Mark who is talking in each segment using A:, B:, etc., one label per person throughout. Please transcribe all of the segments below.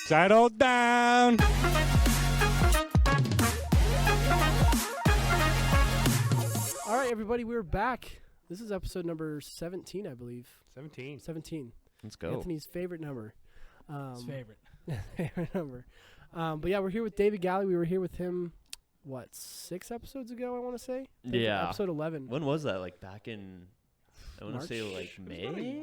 A: Settle down.
B: All right, everybody, we're back. This is episode number 17, I believe. 17.
C: Let's go.
B: Anthony's favorite number.
D: His favorite.
B: Favorite number. But yeah, we're here with David Galli. We were here with him, 6 episodes ago, I want to say?
C: Yeah.
B: Episode 11.
C: When was that? Like back in, I want to say
B: March?
C: like May?
B: I think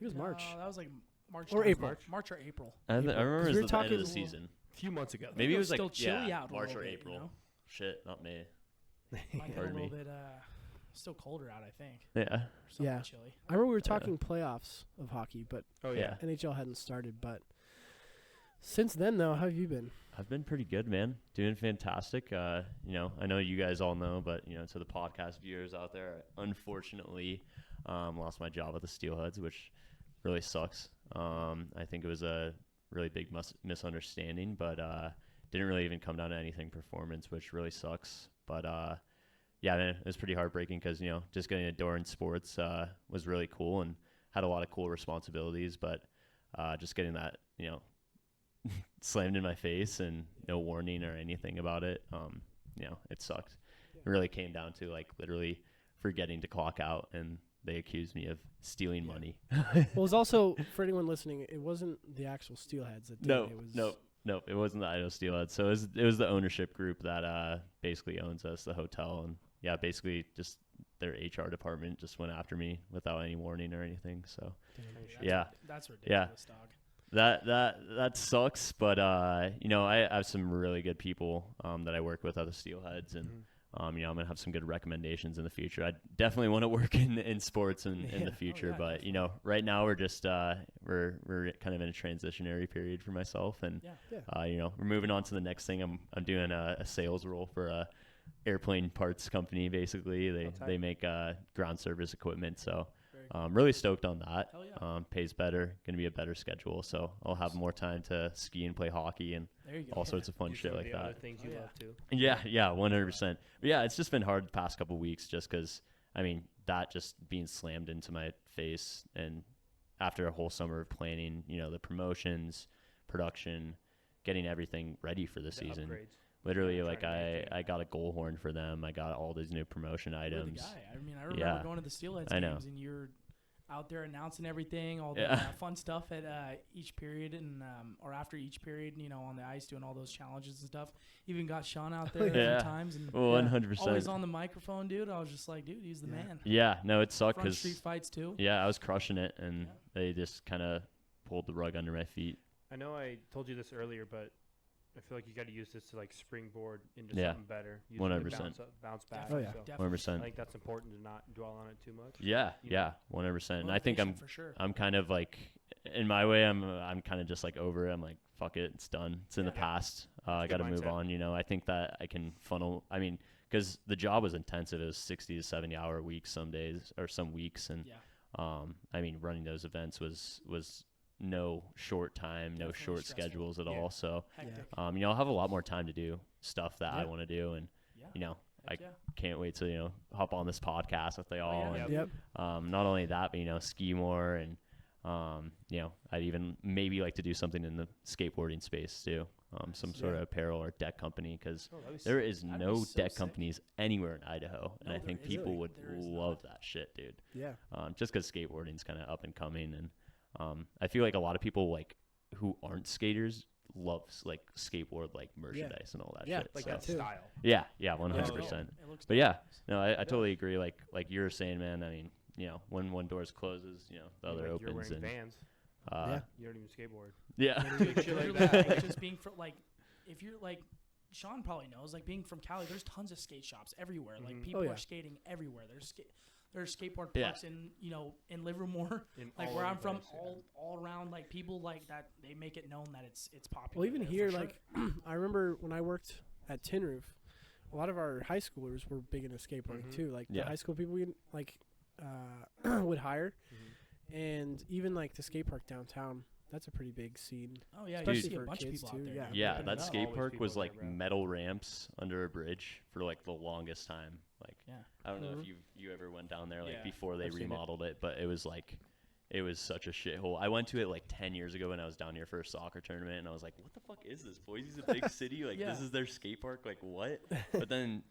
B: it was March.
D: That was like March
B: Or
D: time.
B: April.
D: March or April.
C: I remember it was
B: we were
C: the end of
B: talking-
C: the season.
A: A few months ago.
C: Maybe it was like
D: still chilly out a
C: March
D: little
C: or
D: bit,
C: April.
D: you know?
C: Shit, not May.
D: Might get a
C: Pardon
D: little
C: me.
D: bit still colder out, I think.
C: Yeah.
D: Or something
B: Yeah.
D: chilly.
B: I remember we were talking playoffs of hockey, but
A: Oh,
C: yeah.
B: NHL hadn't started. But since then, though, how have you been?
C: I've been pretty good, man. Doing fantastic. I know you guys all know, but to the podcast viewers out there, I unfortunately lost my job at the Steelheads, which really sucks. I think it was a really big misunderstanding, but didn't really even come down to anything performance, which really sucks. But yeah, man, it was pretty heartbreaking because just getting a door in sports was really cool and had a lot of cool responsibilities, but just getting that slammed in my face and no warning or anything about it, it sucked. It really came down to like literally forgetting to clock out, and they accused me of stealing money.
B: Well, it was also, for anyone listening, it wasn't the actual Steelheads that did it. It was
C: No, it wasn't the Idaho Steelheads. So it was the ownership group that basically owns us, the hotel, and yeah, basically just their HR department just went after me without any warning or anything. So
D: That's ridiculous, dog.
C: that sucks, but I have some really good people that I work with at the Steelheads, and I'm gonna have some good recommendations in the future. I definitely want to work in sports in the future, but right now we're just we're kind of in a transitionary period for myself, and we're moving on to the next thing. I'm doing a sales role for a airplane parts company. Basically, they make ground service equipment, so. Really stoked on that.
D: Hell yeah.
C: Pays better, going to be a better schedule, so I'll have more time to ski and play hockey and
D: There you go.
C: all sorts of fun
A: Do
C: shit
A: some of
C: like
A: the other
C: that.
A: things you love too.
C: Yeah, 100%. But yeah, it's just been hard the past couple weeks just because, that just being slammed into my face, and after a whole summer of planning, the promotions, production, getting everything ready for the season.
A: Upgrades.
C: Literally,
A: Yeah,
C: like
A: trying to
C: I got a goal horn for them. I got all these new promotion
D: You're the
C: items.
D: guy. I remember going to the Steelheads
C: I know.
D: games, and you're out there announcing everything, all the fun stuff at each period, and or after each period, on the ice doing all those challenges and stuff. Even got Sean out there a few times, and
C: 100%.
D: always on the microphone, dude. I was just like, dude, he's the man.
C: Yeah, no, it sucked
D: Front
C: because
D: street fights too.
C: yeah, I was crushing it, and they just kind of pulled the rug under my feet.
A: I know I told you this earlier, but I feel like you got to use this to like springboard into
C: Yeah.
A: something better. Use
C: 100%.
A: it to bounce back.
B: Oh, yeah.
A: So
D: Definitely.
C: 100%.
A: I think that's important to not dwell on it too much.
C: Yeah,
A: You know?
C: 100%. And I think
D: Motivation for sure.
C: I'm kind of like, in my way, I'm kind of just like over it. I'm like, fuck it, it's done. It's in the past. I got to move
A: mindset.
C: on. I think that I can funnel. Because the job was intensive. It was 60 to 70 hour weeks some days or some weeks, and running those events was no short time, no
D: Definitely
C: short
D: stressful.
C: schedules at
A: Yeah.
C: all. So,
D: Hectic.
C: I'll have a lot more time to do stuff that I want to do, and
D: Yeah.
C: I
D: Heck yeah.
C: can't wait to hop on this podcast with they all.
D: yeah.
C: And,
B: Yep.
C: not only that, but ski more, and I'd even maybe like to do something in the skateboarding space too. Some sort of apparel or deck company, because there is
D: that'd be
C: no
D: so
C: deck
D: sick.
C: companies anywhere in Idaho, and
D: No,
C: I
D: there
C: think
D: isn't.
C: people would
D: There is
C: love that shit, dude.
B: Yeah.
C: Just because skateboarding's kind of up and coming, and I feel like a lot of people like who aren't skaters loves like skateboard like merchandise and all that
B: Yeah,
C: shit.
A: Like
C: so.
A: that style.
C: Yeah, 100%.
D: It looks
C: But yeah, no, I totally agree. Like you were saying, man. When one door closes, the other
A: You're
C: opens,
A: wearing
C: and
A: Vans. You don't even skateboard.
C: yeah,
D: Literally, like, just being from like, if you're like, Sean probably knows, like being from Cali, there's tons of skate shops everywhere. Like people
B: Oh, yeah.
D: are skating everywhere. There's skateboard
C: Yeah.
D: parks in Livermore,
A: In
D: like
A: all
D: where
A: over
D: I'm
A: the
D: from,
A: place, yeah.
D: all around, like people like that. They make it known that it's popular.
B: Well, even
D: there,
B: here,
D: for
B: like,
D: sure.
B: I remember when I worked at Tin Roof, a lot of our high schoolers were big into skateboarding too. Like
C: Yeah.
B: the high school people we would hire, and even like the skate park downtown. That's a pretty big scene.
D: Oh yeah,
B: especially
D: you see a
B: for
D: bunch of
B: kids
D: people
B: too,
D: out there.
B: yeah.
C: yeah.
D: ripping
C: That
D: it up.
C: skate
A: Always
C: park
A: people
C: was
A: there,
C: like
A: bro.
C: metal ramps under a bridge for like the longest time. Like
D: Yeah.
C: I don't know if you ever went down there like
A: Yeah,
C: before they
A: I've seen it.
C: remodeled it, but it was it was such a shithole. I went to it like 10 years ago when I was down here for a soccer tournament, and I was like, what the fuck is this? Boise's a big city. Like,
D: Yeah.
C: this is their skate park? Like, what? But then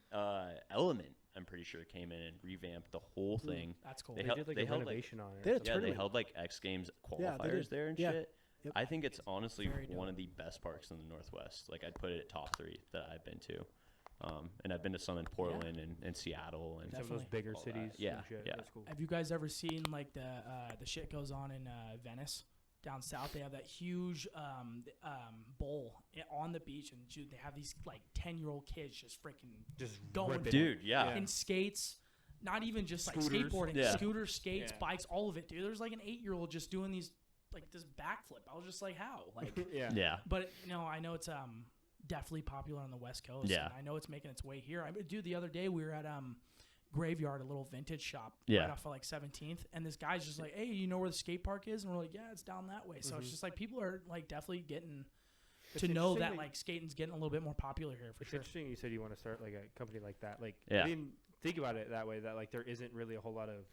C: Element, I'm pretty sure, came in and revamped the whole thing.
D: That's cool.
A: They
C: held-
A: did like
C: they
A: a
C: held, like-
A: renovation on
B: They had
A: it.
B: a
C: Yeah, they
B: tournament.
C: held like X Games
B: Yeah, they
C: qualifiers
B: did.
C: there and
B: Yeah.
C: shit.
B: Yep.
C: I think it's honestly
D: Very
C: one
D: dope.
C: of the best parks in the Northwest. Like, I'd put it at top 3 that I've been to. And I've been to some in Portland and Seattle and
A: Some of those
D: Definitely.
A: bigger
C: all that.
A: cities.
C: Yeah,
A: and shit.
C: yeah.
A: That's cool.
D: Have you guys ever seen like the shit goes on in Venice down south? They have that huge bowl on the beach, and dude, they have these like 10-year-old kids just freaking
A: Just
D: going
A: rip it.
C: dude, yeah.
A: Yeah.
D: in skates. Not even just like
A: Scooters.
D: skateboarding,
C: Yeah.
D: scooters, skates,
A: Yeah.
D: bikes, all of it, dude. There's like an 8-year-old just doing these like this backflip. I was just like, how? Like,
A: Yeah.
C: Yeah.
D: but you know, I know it's definitely popular on the West Coast.
C: Yeah.
D: And I know it's making its way here. I mean, dude, the other day we were at Graveyard, a little vintage shop
C: Yeah.
D: right off of like 17th, and this guy's just like, hey, you know where the skate park is? And we're like, yeah, it's down that way. So it's
A: Mhm.
D: just like people are like definitely getting
A: It's
D: to know
A: interesting
D: that
A: that-
D: like skating's getting a little bit more popular here for
A: It's
D: sure.
A: interesting you said you want to start like a company like that. Like,
C: Yeah.
A: I didn't think about it that way. That like there isn't really a whole lot of.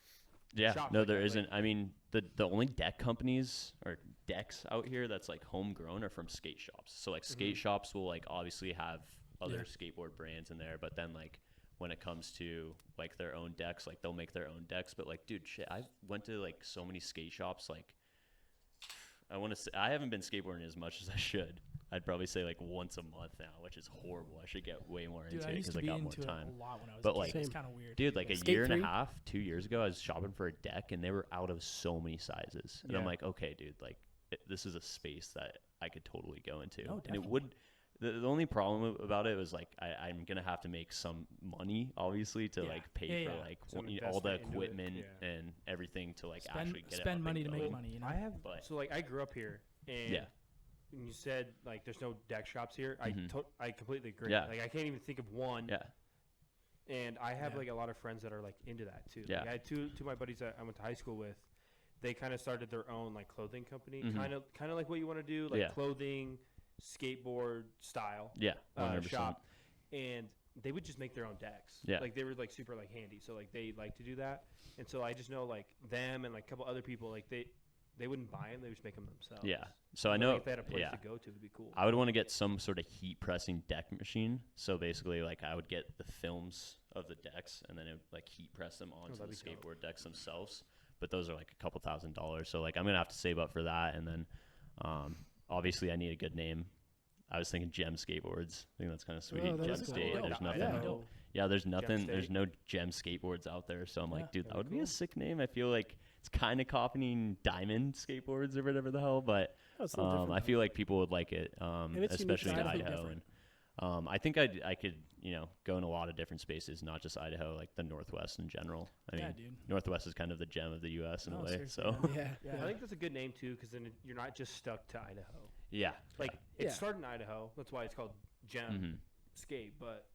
C: Yeah,
A: shops
C: no,
A: like
C: there
A: that,
C: isn't. I mean, the only deck companies or decks out here that's like homegrown are from skate shops. So like skate shops will like obviously have other
B: Yeah.
C: skateboard brands in there, but then like when it comes to like their own decks, like they'll make their own decks. But like, dude, shit, I went to like so many skate shops. Like, I want to say I haven't been skateboarding as much as I should. I'd probably say like once a month now, which is horrible. I should get way more
D: Dude,
C: into
D: I
C: it
D: used
C: because
D: to
C: I
D: be
C: got more
D: into it
C: time.
D: a lot when I was
C: But,
D: a kid.
C: like-
D: It's
B: Same.
D: kind of weird.
C: Dude, like a
B: Skate
C: year and
B: 3?
C: a half, 2 years ago, I was shopping for a deck and they were out of so many sizes. And I'm
A: Yeah.
C: like, okay, dude, like this is a space that I could totally go into.
D: Oh,
C: and it
D: definitely.
C: would. The only problem about it was like I'm gonna have to make some money, obviously, to
D: Yeah.
C: like pay
D: Yeah,
C: for
D: yeah.
C: like
A: Some
C: all the
A: investment into it,
C: equipment
A: yeah.
C: and everything to like
D: Spend,
C: actually get it
D: spend
C: up
D: money
C: and
D: to make
C: going.
D: money, you know?
A: I have.
C: But-
A: So like I grew up here, and
C: Yeah.
A: when you said like there's no deck shops here,
C: Mhm.
A: I completely agree.
C: Yeah.
A: Like I can't even think of one.
C: Yeah,
A: And I have
D: Yeah.
A: like a lot of friends that are like into that too.
C: Yeah.
A: Like, I had two of my buddies that I went to high school with. They kind of started their own like clothing company,
C: Mhm.
A: kind of like what you want to do, like
C: Yeah.
A: clothing, skateboard style
C: yeah, 100%.
A: shop, and they would just make their own decks.
C: Yeah.
A: Like they were like super like handy, so like they like to do that. And so I just know like them and like a couple other people like they wouldn't buy them, they would just make them themselves.
C: Yeah. So I
A: Like,
C: know.
A: if they had a place
C: Yeah.
A: to go to, it'd be cool.
C: I would want to get some sort of heat pressing deck machine. So basically, like I would get the films of the decks and then it would like heat press them onto the
A: that'd be dope.
C: skateboard decks themselves. But those are like a couple $1,000s. So like I'm gonna have to save up for that. And then obviously I need a good name. I was thinking Gem Skateboards. I think that's kind of sweet.
B: Oh, that
C: Gem
B: is cool.
C: Skate.
D: Dope.
C: There's
D: Yeah.
C: nothing.
D: Yeah.
B: Dope.
C: Yeah, there's nothing. There's
A: State.
C: no Gem Skateboards out there. So I'm
D: Yeah.
C: like, dude, that
A: That'd
C: would
A: be
C: be a
A: cool.
C: sick name. I feel like it's kind of copying Diamond Skateboards or whatever the hell. But
B: Oh, it's a little different,
C: I
B: though.
C: feel like people would like it,
B: it's unique
C: especially
B: to
C: in
B: Idaho.
C: Idaho. And I think I could, go in a lot of different spaces, not just Idaho, like the Northwest in general. I mean,
D: yeah, dude.
C: Northwest is kind of the gem of the U.S. in
D: No,
C: a way.
D: seriously,
C: So
D: man.
B: Yeah.
D: Yeah.
A: I think that's a good name too, because then you're not just stuck to Idaho.
C: yeah,
A: Like
B: Yeah.
A: it started in Idaho, that's why it's called Gem
C: hmm
A: Skate, but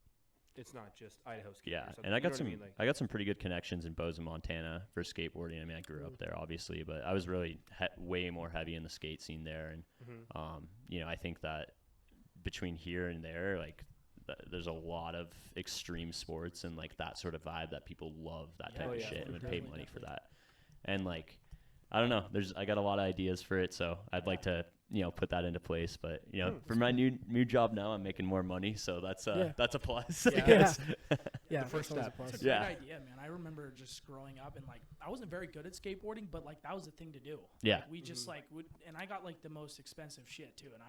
A: it's not just Idaho Skate.
C: yeah.
A: or something,
C: And I
A: you know
C: got
A: what
C: some,
A: mean? Like,
C: I got some pretty good connections in Bozeman, Montana for skateboarding. I mean, I grew up there, obviously, but I was really way more heavy in the skate scene there. And
A: mhm.
C: I think that between here and there, like there's a lot of extreme sports and like that sort of vibe that people love that
D: Yeah.
C: type
A: Oh,
C: of
A: yeah,
C: shit and would pay
D: definitely,
C: money for
D: definitely.
C: that. And like, I don't know, I got a lot of ideas for it. So I'd like to, put that into place, but for my new job now, I'm making more money. So that's
B: Yeah.
C: that's a plus. I
A: Yeah.
C: guess.
B: Yeah,
A: The first
B: that's always a
A: step.
B: plus.
D: It's a
C: Yeah.
D: great idea, man. I remember just growing up and like I wasn't very good at skateboarding, but like that was the thing to do.
C: Yeah.
D: Like, we just
A: Mhm.
D: like would, and I got like the most expensive shit too, and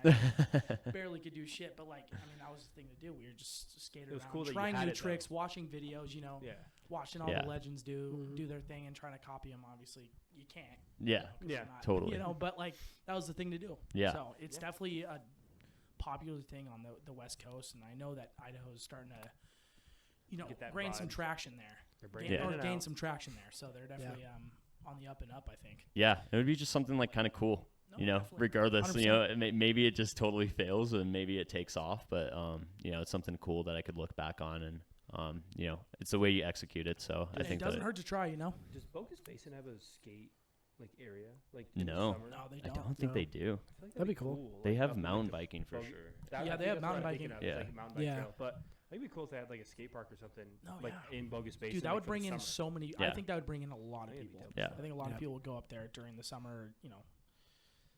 D: I barely could do shit. But like, I mean, that was the thing to do. We were just skating
A: It was
D: around,
A: cool that you
D: trying
A: had
D: new
A: it, though.
D: tricks, watching videos.
A: Yeah.
D: Watching all
C: Yeah.
D: the legends do
B: Mhm.
D: their thing and trying to copy them. Obviously, you can't.
C: Yeah.
D: 'cause
A: Yeah,
D: they're not-
C: totally.
D: But like that was the thing to do.
C: Yeah.
D: So it's
A: Yeah.
D: definitely a popular thing on the West Coast, and I know that Idaho is starting to,
A: Get that
D: gain some
A: vibe.
D: traction there.
A: They're
D: Gain,
A: bringing it
D: or
A: in and
D: gain
A: out.
D: some traction there. So they're definitely on the up and up, I think.
C: Yeah. It would be just something like kind of cool.
D: No, definitely.
C: Regardless,
D: 100%.
C: maybe it just totally fails and maybe it takes off, but it's something cool that I could look back on and it's the way you execute it. So I
D: It
C: think
D: doesn't
C: that
D: hurt to try,
A: Does Bogus Basin have a skate like area? Like in the
C: No.
A: summer?
D: No, they
C: I
D: don't.
C: don't think
B: No.
C: they do.
A: I feel like
B: That'd be cool.
C: They
A: like,
C: have
A: up in,
C: mountain
A: like,
C: biking for
A: Bogus-
C: sure.
A: that-
D: Yeah,
A: I
D: they
A: think
D: have
A: that's
D: mountain
A: what I'm thinking
D: biking.
A: of, is,
C: Yeah.
A: like a mountain bike
B: Yeah.
A: trail. But It'd be cool if they had like a skate park or something,
D: Oh,
A: like
D: yeah.
A: in Bogus Basin.
D: Dude, that
A: like,
D: would
A: for the
D: bring in
A: summer.
D: so many.
C: Yeah.
D: I think that would bring in a lot of
A: I think it'd be
D: people.
A: dope.
C: Yeah.
D: I think a lot
B: Yeah.
D: of people would go up there during the summer,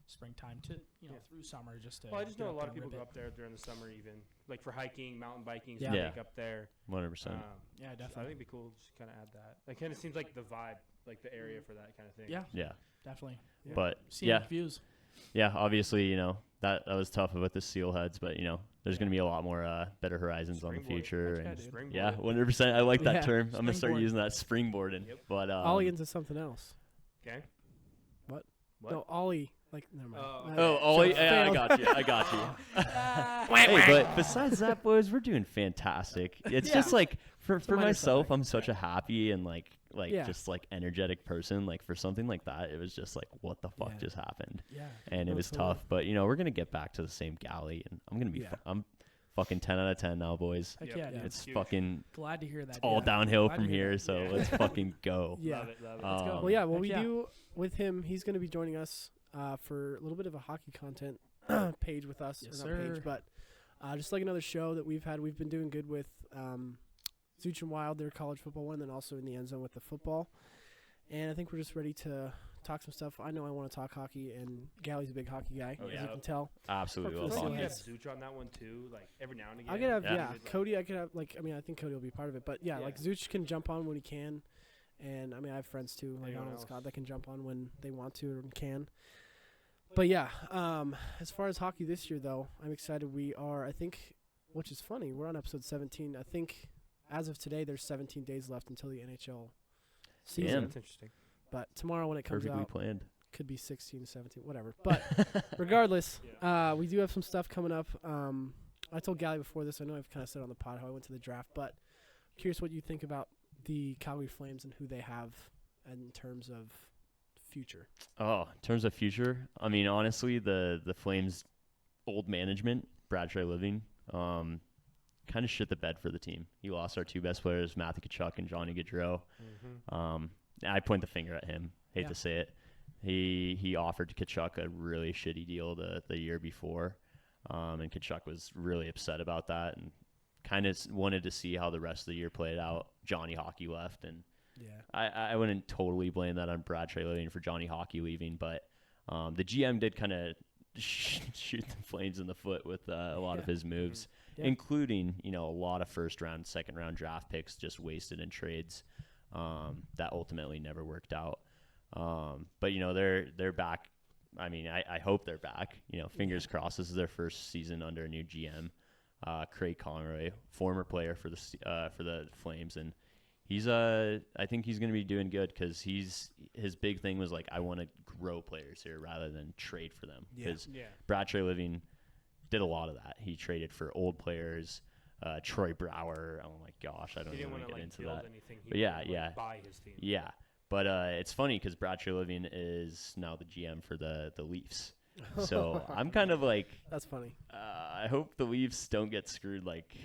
D: springtime to,
A: Yeah.
D: through summer just to.
A: Well, I just
D: get
A: know a
D: up
A: lot
D: there
A: of
D: and
A: people
D: rip
A: go
D: it.
A: up there during the summer, even like for hiking, mountain biking.
B: Yeah.
A: So
C: Yeah.
A: up there.
C: 100%.
D: Yeah,
A: I
D: definitely.
A: think it'd be cool to just kind of add that. It kind of seems like the vibe, like the area for that kind of thing.
D: Yeah,
C: Yeah.
D: definitely.
B: Yeah.
C: But
D: Scenic
C: yeah,
D: views.
C: yeah, obviously, that was tough with the Steelheads, but there's going to be a lot more better horizons on the
A: Springboard.
C: future.
B: Heck yeah,
C: And
B: dude.
A: Springboard.
C: yeah, 100%. I like that
B: Yeah.
C: term. I'm going to start
D: Springboard.
C: using that springboarding.
A: Yep.
C: But
B: Ollie into something else.
A: Okay.
B: What?
A: What?
B: No, Ollie. Like, never mind.
A: Oh,
C: Oh, Ollie,
B: so
C: yeah, I
B: failed.
C: got you. I got you. Hey, but besides that, boys, we're doing fantastic. It's
B: Yeah.
C: just like for
B: minor
C: myself,
B: setback.
C: I'm such a happy and like
B: Yeah.
C: just like energetic person. Like for something like that, it was just like, what the fuck
B: Yeah.
C: just happened?
D: Yeah.
C: And it was
B: Absolutely.
C: tough. But we're gonna get back to the same Galli, and I'm gonna be.
B: Yeah.
C: I'm fucking 10 out of 10 now, boys.
D: Heck
A: Yep.
D: yeah, dude.
C: It's
A: Huge.
C: fucking
D: Glad to hear that.
C: all
D: dude.
C: downhill
D: Glad to
C: from
D: hear
C: here.
D: that.
C: So
A: Yeah.
C: let's fucking go.
B: Yeah.
A: Love it. Love it.
D: Let's go.
B: Well, yeah, what
D: Heck
B: we
D: yeah.
B: do with him, he's going to be joining us for a little bit of a hockey content page with us.
D: Yes,
B: or not
D: sir.
B: page, but just like another show that we've had. We've been doing good with Zooch and Wild, their college football one, and then also in the end zone with the football. And I think we're just ready to talk some stuff. I know I want to talk hockey, and Galli's a big hockey guy,
C: Oh,
B: as
C: yeah.
B: you can tell.
C: Absolutely
B: Fuck
C: love
B: this
A: I feel
B: one.
A: like
C: hockey.
A: you have Zooch on that one too, like every now and again.
B: I could have,
C: Yeah.
B: yeah,
A: Like,
B: Cody. I could have, I think Cody will be part of it. But yeah,
A: Yeah.
B: like Zooch can jump on when he can, and I have friends too, like
A: Anyone
B: Donald and
A: else?
B: Scott, that can jump on when they want to or can. But yeah, as far as hockey this year though, I'm excited. We are, I think, which is funny. We're on episode 17. I think as of today, there's 17 days left until the NHL season.
C: Damn.
A: That's interesting.
B: But tomorrow when it comes
C: Perfectly
B: out,
C: planned.
B: could be 16, 17, whatever. But regardless, we do have some stuff coming up. I told Galli before this. I know I've kind of said on the pod how I went to the draft, but curious what you think about the Calgary Flames and who they have in terms of future.
C: Oh, in terms of future, I mean, honestly, the Flames' old management, Brad Living, kind of shit the bed for the team. He lost our two best players, Matthew Tkachuk and Johnny Gaudreau.
A: Mm-hmm.
C: I point the finger at him. Hate
B: Yeah.
C: to say it. He offered Tkachuk a really shitty deal the year before, and Tkachuk was really upset about that and kind of wanted to see how the rest of the year played out. Johnny Hockey left, and
B: Yeah.
C: I wouldn't totally blame that on Brad leaving for Johnny Hockey leaving, but the GM did kind of shoot the Flames in the foot with a lot of his moves,
B: Yeah.
C: including a lot of first round, second round draft picks just wasted in trades that ultimately never worked out. But they're back. I mean, I hope they're back. Fingers crossed. This is their first season under a new GM, Craig Conroy, former player for the Flames, and I think he's going to be doing good because his big thing was like, I want to grow players here rather than trade for them.
B: Yeah.
C: Because
A: Yeah.
C: Brad Living did a lot of that. He traded for old players, Troy Brouwer. Oh my gosh, I don't
A: He
C: even
A: didn't
C: want
A: want
C: to
A: to
C: get
A: like
C: into
A: build
C: that.
A: anything. He
C: But yeah,
A: wanted to,
C: yeah.
A: like, buy his team.
C: Yeah, but it's funny because Brad Living is now the GM for the Leafs. So I'm kind of like,
B: That's funny.
C: I hope the Leafs don't get screwed like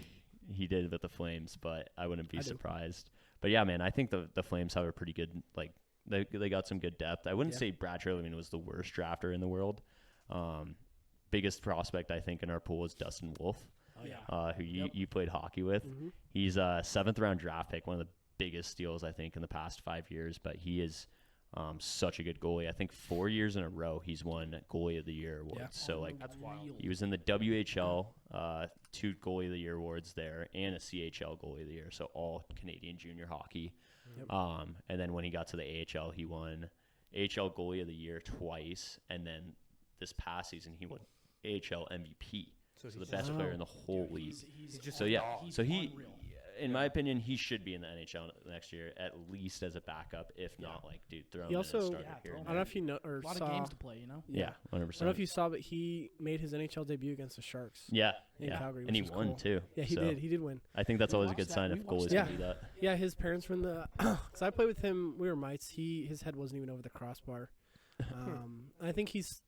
C: he did with the Flames, but I wouldn't be
B: I do.
C: surprised. But yeah, man, I think the Flames have a pretty good, like, they got some good depth. I wouldn't
B: Yeah.
C: say Brad Living was the worst drafter in the world. Biggest prospect I think in our pool is Dustin Wolf,
B: Oh, yeah.
C: who
D: Yep.
C: you played hockey with.
B: Mm-hmm.
C: He's a 7th round draft pick, one of the biggest steals I think in the past 5 years. But he is such a good goalie. I think 4 years in a row he's won Goalie of the Year awards.
B: Yeah.
C: So like
A: That's wild.
C: he was in the WHL 2 Goalie of the Year awards there and a CHL Goalie of the Year. So all Canadian junior hockey.
B: Yep.
C: And then when he got to the AHL, he won AHL Goalie of the Year twice, and then this past season he won AHL MVP. So
A: he's
C: the
A: just-
C: best
B: Wow.
C: player in the whole league.
D: He's
A: just
C: So
A: a
C: yeah,
A: dog.
C: so he,
D: unreal.
C: in my opinion, he should be in the NHL next year, at least as a backup, if not like, dude, throw him
B: He
C: in
B: also-
C: as a starter
D: Yeah,
C: here.
D: throw
C: and
B: I don't know
C: there.
B: if you know or
D: A lot
B: saw.
D: of games to play, you know.
C: Yeah, 100%.
B: I don't know if you saw, but he made his NHL debut against the Sharks.
C: Yeah,
B: in
C: yeah,
B: Calgary,
C: and he
B: which is
C: won
B: cool.
C: too.
B: Yeah, he
C: So
B: did. He did win.
C: I think that's
D: We
C: always a
D: watched
C: good
D: that.
C: sign
D: We
C: if
D: watched
C: goalies
B: that.
C: can do that.
B: Yeah, his parents were in the. Because I played with him. We were mites. His head wasn't even over the crossbar. I think he's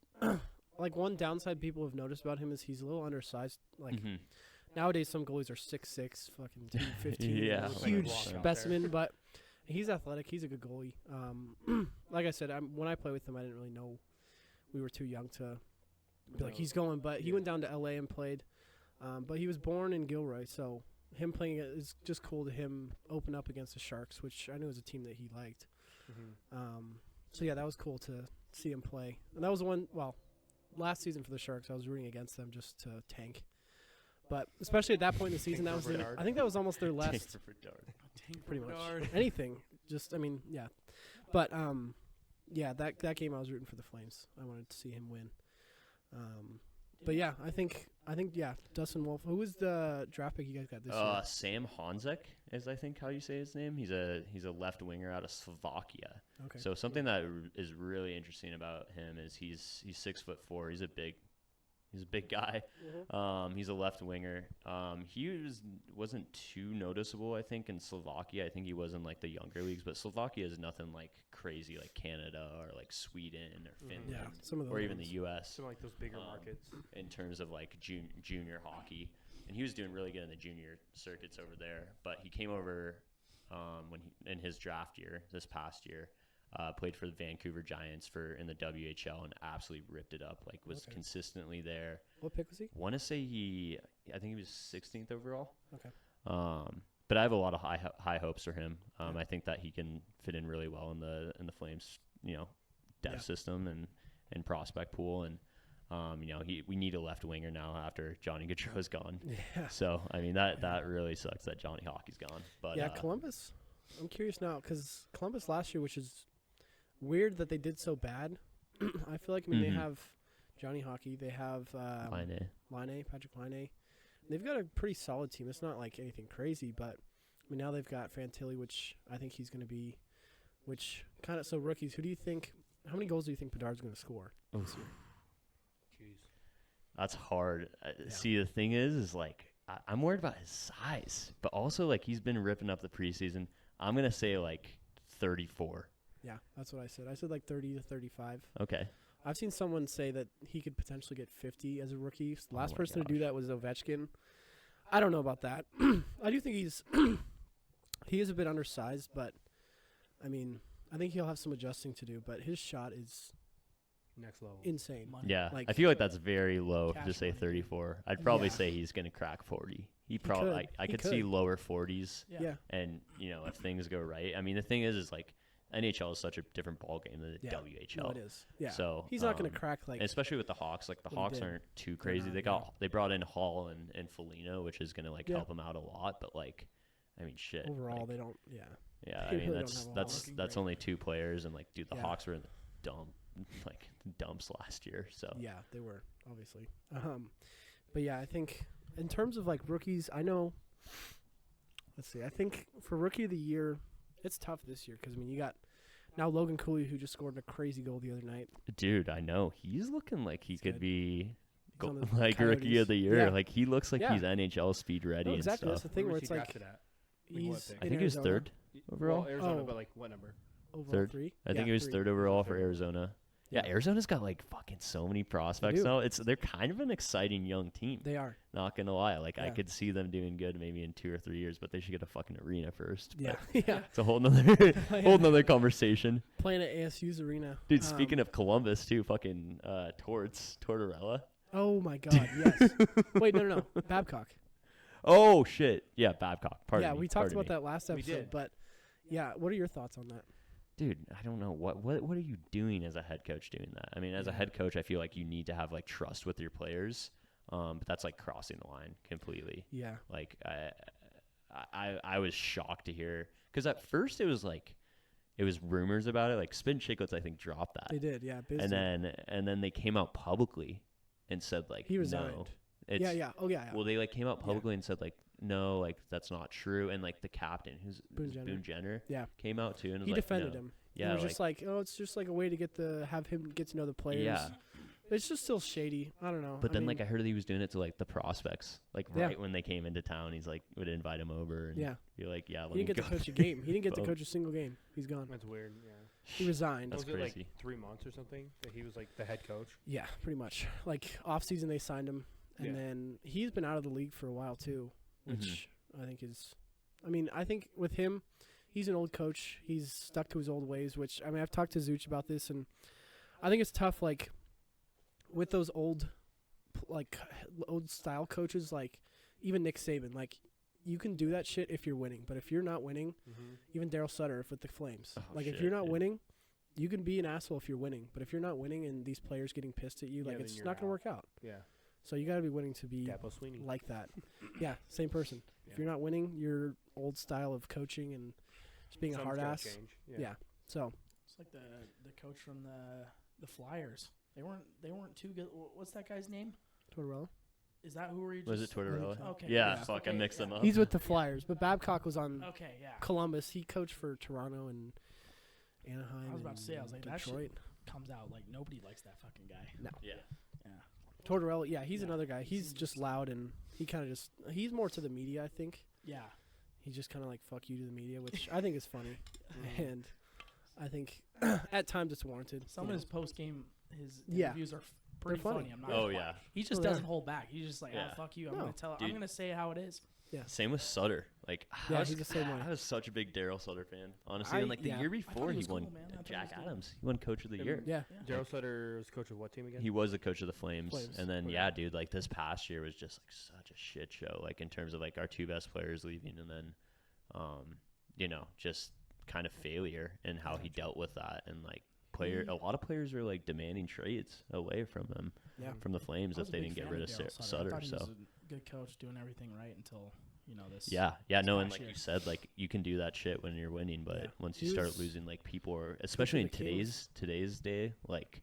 B: like one downside people have noticed about him is he's a little undersized. Like
C: Mhm.
B: nowadays, some goalies are 6'6", fucking 215.
C: Yeah,
B: huge
C: 100%.
B: specimen, but he's athletic. He's a good goalie. Like I said, when I played with him, I didn't really know. We were too young to be like he's going, but he went down to LA and played. But he was born in Gilroy, so him playing it is just cool to him open up against the Sharks, which I knew was a team that he liked. So yeah, that was cool to see him play. And that was last season for the Sharks, I was rooting against them just to tank. But especially at that point in the season, that was I think that was almost their last. Pretty much anything. Just yeah. But yeah, that game I was rooting for the Flames. I wanted to see him win. But yeah, I think yeah, Dustin Wolf. Who was the draft pick you guys got this year?
C: Sam Honzek is I think how you say his name. He's a left winger out of Slovakia.
B: Okay.
C: So something that is really interesting about him is he's 6'4". He's a big guy. He's a left winger. He wasn't too noticeable, I think, in Slovakia. I think he was in like the younger leagues, but Slovakia is nothing like crazy like Canada or like Sweden or Finland,
B: Yeah, some of those
C: or even the
B: ones.
C: U.S.
A: Some like those bigger markets.
C: in terms of like junior hockey, and he was doing really good in the junior circuits over there. But he came over in his draft year this past year. Played for the Vancouver Giants in the WHL and absolutely ripped it up. Like was consistently there.
B: What pick was he?
C: Want to say I think he was 16th overall.
B: Okay.
C: But I have a lot of high hopes for him. I think that he can fit in really well in the Flames, depth system and prospect pool. And we need a left winger now after Johnny Gaudreau's gone.
B: Yeah.
C: So I mean that really sucks that Johnny Hockey's gone. But
B: yeah, Columbus. I'm curious now because Columbus last year, which is weird that they did so bad. I feel like they have Johnny Hockey, they have Patrick Laine. They've got a pretty solid team. It's not like anything crazy, but now they've got Fantilli, which I think he's going to be. So rookies. Who do you think? How many goals do you think Bedard's going to score this year?
A: Jeez,
C: that's hard. See, the thing is like I'm worried about his size, but also like he's been ripping up the preseason. I'm gonna say like 34.
B: Yeah, that's what I said. I said like 30 to 35.
C: Okay.
B: I've seen someone say that he could potentially get 50 as a rookie. The last person to do that was Ovechkin. I don't know about that. I do think he is a bit undersized, but I think he'll have some adjusting to do. But his shot is
A: next level,
B: insane.
D: Money.
C: Yeah,
B: Like,
C: I feel like that's very low
D: Cash
C: to say
D: money.
C: 34. I'd probably
B: Yeah.
C: say he's gonna crack 40.
B: could.
C: I
B: He
C: could see
B: could.
C: lower 40s,
B: Yeah.
C: and if things go right. I mean, the thing is like NHL is such a different ball game than the
B: Yeah.
C: WHL.
B: No, it is. Yeah.
C: So
B: He's not going to crack like.
C: especially with the Hawks. Like the
B: what he
C: Hawks
B: did.
C: aren't too crazy.
B: not,
C: They brought in Hall and Foligno, which is gonna like
B: Yeah.
C: help him out a lot. But like, I mean, shit.
B: Overall,
C: like,
B: they don't. Yeah.
C: yeah, I
B: they
C: mean
B: really don't
C: that's
B: have a
C: that's
B: lot.
D: Looking
C: that's
D: great.
C: only 2 players, and like, dude, the
B: Yeah.
C: Hawks were in the dumps last year. So
B: Yeah, they were obviously. But yeah, I think in terms of like rookies, I know. Let's see. I think for rookie of the year, it's tough this year because you got now Logan Cooley who just scored a crazy goal the other night.
C: dude, I know he's looking like he
B: He's
C: could
B: good.
C: be
B: He's on the
C: like rookie
B: Coyotes.
C: of the year.
B: Yeah.
C: Like he looks like
B: Yeah.
C: he's NHL speed ready
B: No, exactly.
C: and
B: That's
C: stuff.
B: the thing
A: Where
B: where
A: was
B: it's
A: he
B: like
A: drafted at? Like, what
B: he's.
A: pick?
C: I
B: in
C: think he was
B: Arizona.
C: third overall.
A: Well, Arizona,
B: Oh.
A: but like what number?
B: Overall
C: Third.
B: 3.
C: I think he was
B: 3.
C: third overall for
A: Third.
C: Arizona. Yeah, Arizona's got like fucking so many prospects
B: do.
C: now. They're kind of an exciting young team.
B: They are.
C: Not gonna lie, like I
B: Yeah.
C: could see them doing good maybe in 2 or 3 years, but they should get a fucking arena first.
B: Yeah.
C: But
B: Yeah.
C: it's a whole nother conversation.
B: Playing at ASU's arena.
C: Dude, speaking of Columbus too, fucking Tortorella.
B: Oh my God! Yes. Wait, no. Babcock.
C: Oh shit, yeah, Babcock. Pardon
B: Yeah,
C: me,
B: we talked
C: pardon
B: about
C: me.
B: that last
A: We
B: episode,
A: did.
B: but yeah, what are your thoughts on that?
C: Dude, I don't know what are you doing as a head coach doing that? I mean, as a
B: Yeah.
C: head coach, I feel like you need to have like trust with your players, but that's like crossing the line completely.
B: Yeah.
C: Like I was shocked to hear because at first it was rumors about it. Like Spin Chicklets, I think, dropped that,
B: They did. Yeah. Biz
C: and
B: did.
C: then they came out publicly and said like
B: He resigned.
C: no.
B: Yeah. Oh yeah.
C: Well, they like came out publicly and said like no, like that's not true. And like the captain, who's
B: Boone Jenner. Yeah.
C: came out too and was
B: He
C: like,
B: defended
C: no.
B: him.
C: Yeah,
B: He was
C: like,
B: just like, oh, it's just like a way to have him get to know the players.
C: yeah.
B: It's just still shady. I don't know.
C: But then
B: mean,
C: like I heard that he was doing it to like the prospects, like
B: Yeah.
C: right when they came into town. He's like would invite him over and
B: Yeah.
C: be like, yeah, let
B: he
C: me
B: didn't get
C: go.
B: to coach a game. He didn't get to
C: Boom.
B: coach a single game. He's gone.
A: That's weird. Yeah.
B: He resigned.
C: That's
A: was it
C: crazy.
A: like 3 months or something that he was like the head coach?
B: Yeah, pretty much. Like off season, they signed him, and
A: Yeah.
B: then he's been out of the league for a while too,
C: Mm-hmm.
B: which I think is. I mean, I think with him, he's an old coach. He's stuck to his old ways. Which I mean, I've talked to Zuch about this, and I think it's tough. Like with those old style coaches, like even Nick Saban. Like you can do that shit if you're winning. But if you're not winning, even Daryl Sutter with the Flames, if you're not winning, you can be an asshole if you're winning. But if you're not winning and these players getting pissed at you, like it's not gonna work out.
A: Yeah.
B: So you got to be winning to be like that. Yeah, same person. Yeah. If you're not winning, your old style of coaching and just being a hard ass. Yeah. So
D: it's like the coach from the Flyers. They weren't too good. What's that guy's name?
B: Tortorella.
D: Is that who were you?
C: Was it Tortorella?
D: Okay.
C: Yeah. Fuck, I mixed them up.
B: He's with the Flyers, but Babcock was on.
D: Okay. Yeah.
B: Columbus. He coached for Toronto and Anaheim.
D: I was about to say. I was like,
B: Detroit.
D: that shit comes out like nobody likes that fucking guy.
B: No.
C: Yeah.
B: Tortorella, he's another guy. He's just loud and he kind of he's more to the media, I think.
D: Yeah.
B: He's just kind of like fuck you to the media, which I think is funny. And I think at times it's warranted.
D: Some of his post-game, his interviews are pretty funny. I'm not
C: gonna lie.
D: He just doesn't hold back. He's just like, fuck you. I'm going to tell
C: Dude.
D: I'm going to say it how it is.
C: Yeah. Same with Sutter. Like,
B: he's the same way.
C: I was such a big Daryl Sutter fan. Honestly, and like the year before, he won Jack Adams. He won Coach of the Year.
B: Yeah.
A: Daryl Sutter was coach of what team again?
C: He was the coach of the Flames. And then, dude, like this past year was just like such a shit show. Like in terms of like our two best players leaving, and then, just kind of failure in how he dealt with that. And like a lot of players were like demanding trades away from him, from the Flames if they didn't get rid of Sutter.
D: I thought he
C: So
D: was a good coach, doing everything right until. This.
C: And like you said, like you can do that shit when you're winning, but once you start losing, like people are, especially in today's day, like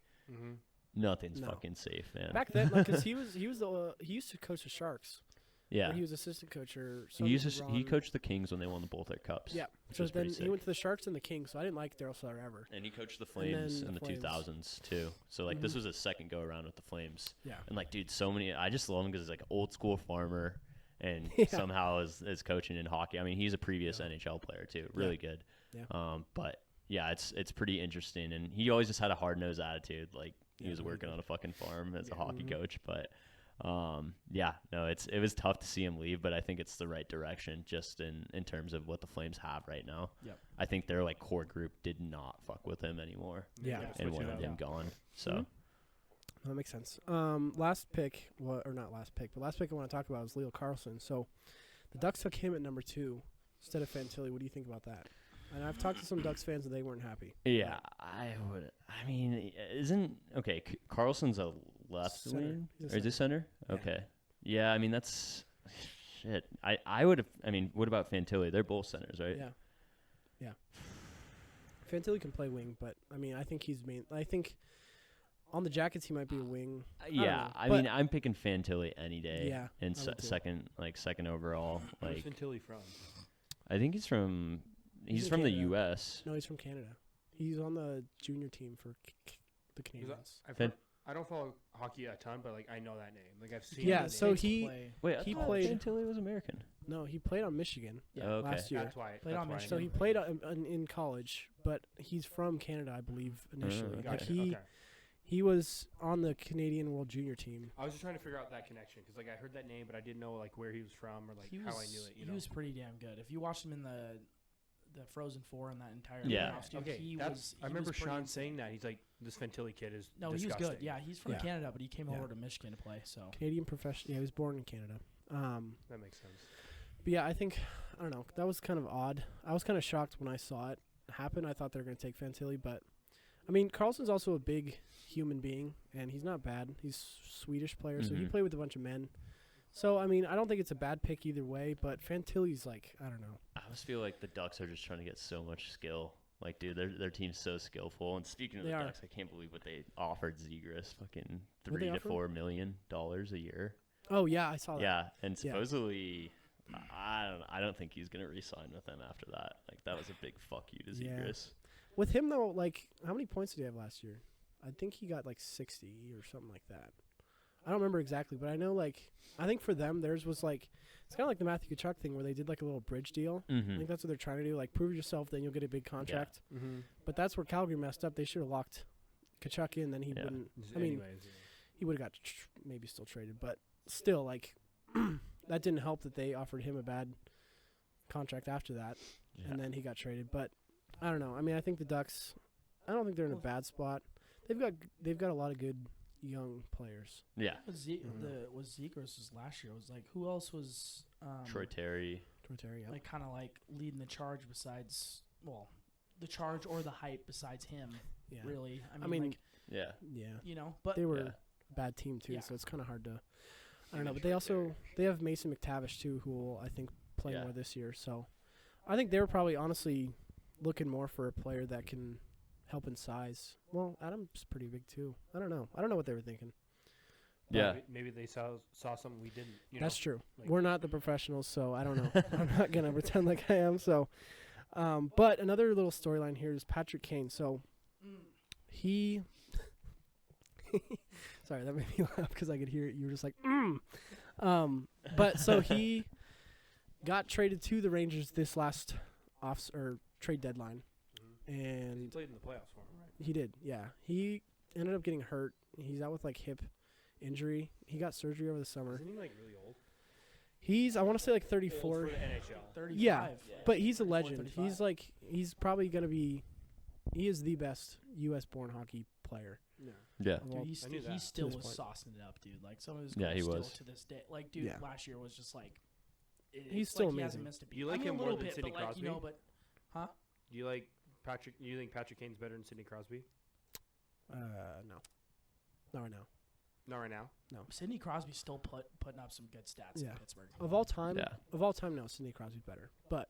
C: nothing's fucking safe, man.
B: Back then, like, cause he used to coach the Sharks.
C: Yeah,
B: he was assistant coach or
C: he coached the Kings when they won both their cups.
B: Yeah, so then he went to the Sharks and the Kings. So I didn't like Daryl Sutter ever.
C: And he coached the Flames in the 2000s too. So like this was his second go around with the Flames.
B: Yeah,
C: and like dude, I just love him because he's like an old school farmer. And somehow is coaching in hockey. I mean, he's a previous NHL player too, really good. Yeah. But it's pretty interesting, and he always just had a hard nosed attitude, like he was working on a fucking farm as a hockey coach. But it was tough to see him leave, but I think it's the right direction, just in terms of what the Flames have right now.
D: Yep.
C: I think their like core group did not fuck with him anymore.
B: Yeah,
C: and wanted him gone. So.
B: That makes sense. Last pick I want to talk about is Leo Carlsson. So the Ducks took him at number 2 instead of Fantilli. What do you think about that? And I've talked to some Ducks fans and they weren't happy.
C: Yeah, I would. I mean, Carlson's a left wing? Or is he center?
B: Yeah.
C: Okay. Yeah, I mean, that's shit. I would have. I mean, what about Fantilli? They're both centers, right?
B: Yeah. Fantilli can play wing, but I mean, I think he's main. I think. On the Jackets, he might be a wing.
C: I mean, I'm picking Fantilli any day.
B: Yeah,
C: and second overall.
A: Where's Fantilli from?
C: I think he's from the U.S.
B: No, he's from Canada. He's on the junior team for the Canadians.
A: I don't follow hockey a ton, but like I know that name. Like I've seen.
B: Yeah, so he
C: played. Fantilli was American.
B: No, he played on Michigan last year.
A: That's why.
D: Played on Michigan.
B: So he played in college, but he's from Canada, I believe, initially. He was on the Canadian World Junior team.
A: I was just trying to figure out that connection because like I heard that name, but I didn't know like where he was from or like how I knew it.
D: He was pretty damn good. If you watched him in the Frozen Four and that entire playoffs, dude,
A: okay, I remember Sean saying that. He's like, this Fantilli kid is disgusting.
D: He was good. Yeah, he's from Canada, but he came over to Michigan to play. So
B: Canadian professional. Yeah, he was born in Canada.
A: That makes sense.
B: But yeah, I don't know. That was kind of odd. I was kind of shocked when I saw it happen. I thought they were going to take Fantilli, but I mean, Carlson's also a big human being, and he's not bad. He's a Swedish player, so he played with a bunch of men. So, I mean, I don't think it's a bad pick either way, but Fantilli's like, I don't know.
C: I just feel like the Ducks are just trying to get so much skill. Like, dude, their team's so skillful. And speaking of the Ducks, I can't believe what they offered Zegras, fucking $3 to $4 million a year.
B: Oh, yeah, I saw that.
C: Yeah, and supposedly, I don't think he's going to re-sign with them after that. Like, that was a big fuck you to Zegras.
B: Yeah. With him, though, like, how many points did he have last year? I think he got, like, 60 or something like that. I don't remember exactly, but I know, like, I think for them, theirs was, like, it's kind of like the Matthew Tkachuk thing where they did, like, a little bridge deal. I think that's what they're trying to do. Like, prove yourself, then you'll get a big contract. Yeah. But that's where Calgary messed up. They should have locked Tkachuk in, then he wouldn't. I mean, he would have got maybe still traded. But still, like, that didn't help that they offered him a bad contract after that, and then he got traded. But I don't know. I mean, I think the Ducks, I don't think they're in a bad spot. They've got a lot of good young players.
C: Yeah.
D: Was Zegras was last year? It was like, who else was?
C: Troy Terry.
B: Troy Terry, yeah.
D: like kind of like leading the charge besides, well, the charge or the hype besides him.
B: Yeah.
D: Really,
B: I mean,
D: like,
C: Yeah.
B: yeah.
D: but
B: They were
C: Yeah.
B: a bad team too,
D: Yeah.
B: so it's kind of hard to. I don't
A: Even
B: know, but
A: Troy
B: they also
A: Terry.
B: they have Mason McTavish too, who will I think play
C: Yeah.
B: more this year. So I think they were probably honestly looking more for a player that can help in size. Well, Adam's pretty big too. I don't know what they were thinking.
C: Yeah.
A: Maybe they saw something we didn't.
B: That's true.
A: like-
B: We're not the professionals, so I don't know. I'm not gonna pretend like I am. So, but another little storyline here is Patrick Kane. So he. Sorry, that made me laugh because I could hear it. You were just like, but so he got traded to the Rangers this last trade deadline,
A: He
B: and
A: played in the playoffs for him, right?
B: he did. Yeah, he ended up getting hurt. He's out with like hip injury. He got surgery over the summer.
A: Isn't he like really old?
B: He's I want to say like
A: Old
B: 34.
A: for the NHL.
D: 35.
B: Yeah, but he's a
D: 34,
B: legend.
D: 35.
B: He's like he's probably gonna be. He is the best U.S. born hockey player.
A: Yeah.
C: Yeah.
B: of all-
D: Dude,
A: I knew
D: he
A: that.
D: still
B: To
D: was
B: this
D: saucing it up, dude. Like some of his
C: Yeah,
D: goals
C: he
D: still
C: was.
D: to this day. Like, dude,
B: Yeah.
D: last year was just like.
B: He's
D: it's
B: still
D: like he
B: amazing.
D: hasn't missed a beat.
A: You like
D: I mean,
A: him
D: a
A: more
D: little
A: than
D: bit,
A: Sidney
D: but like,
A: Crosby?
D: you know, but huh?
A: You think Patrick Kane's better than Sidney Crosby?
B: No, not right now.
A: Not right now.
D: Sidney Crosby's still putting up some good stats
B: Yeah.
D: in Pittsburgh.
B: Of all time,
C: Yeah.
B: no, Sidney Crosby's better. But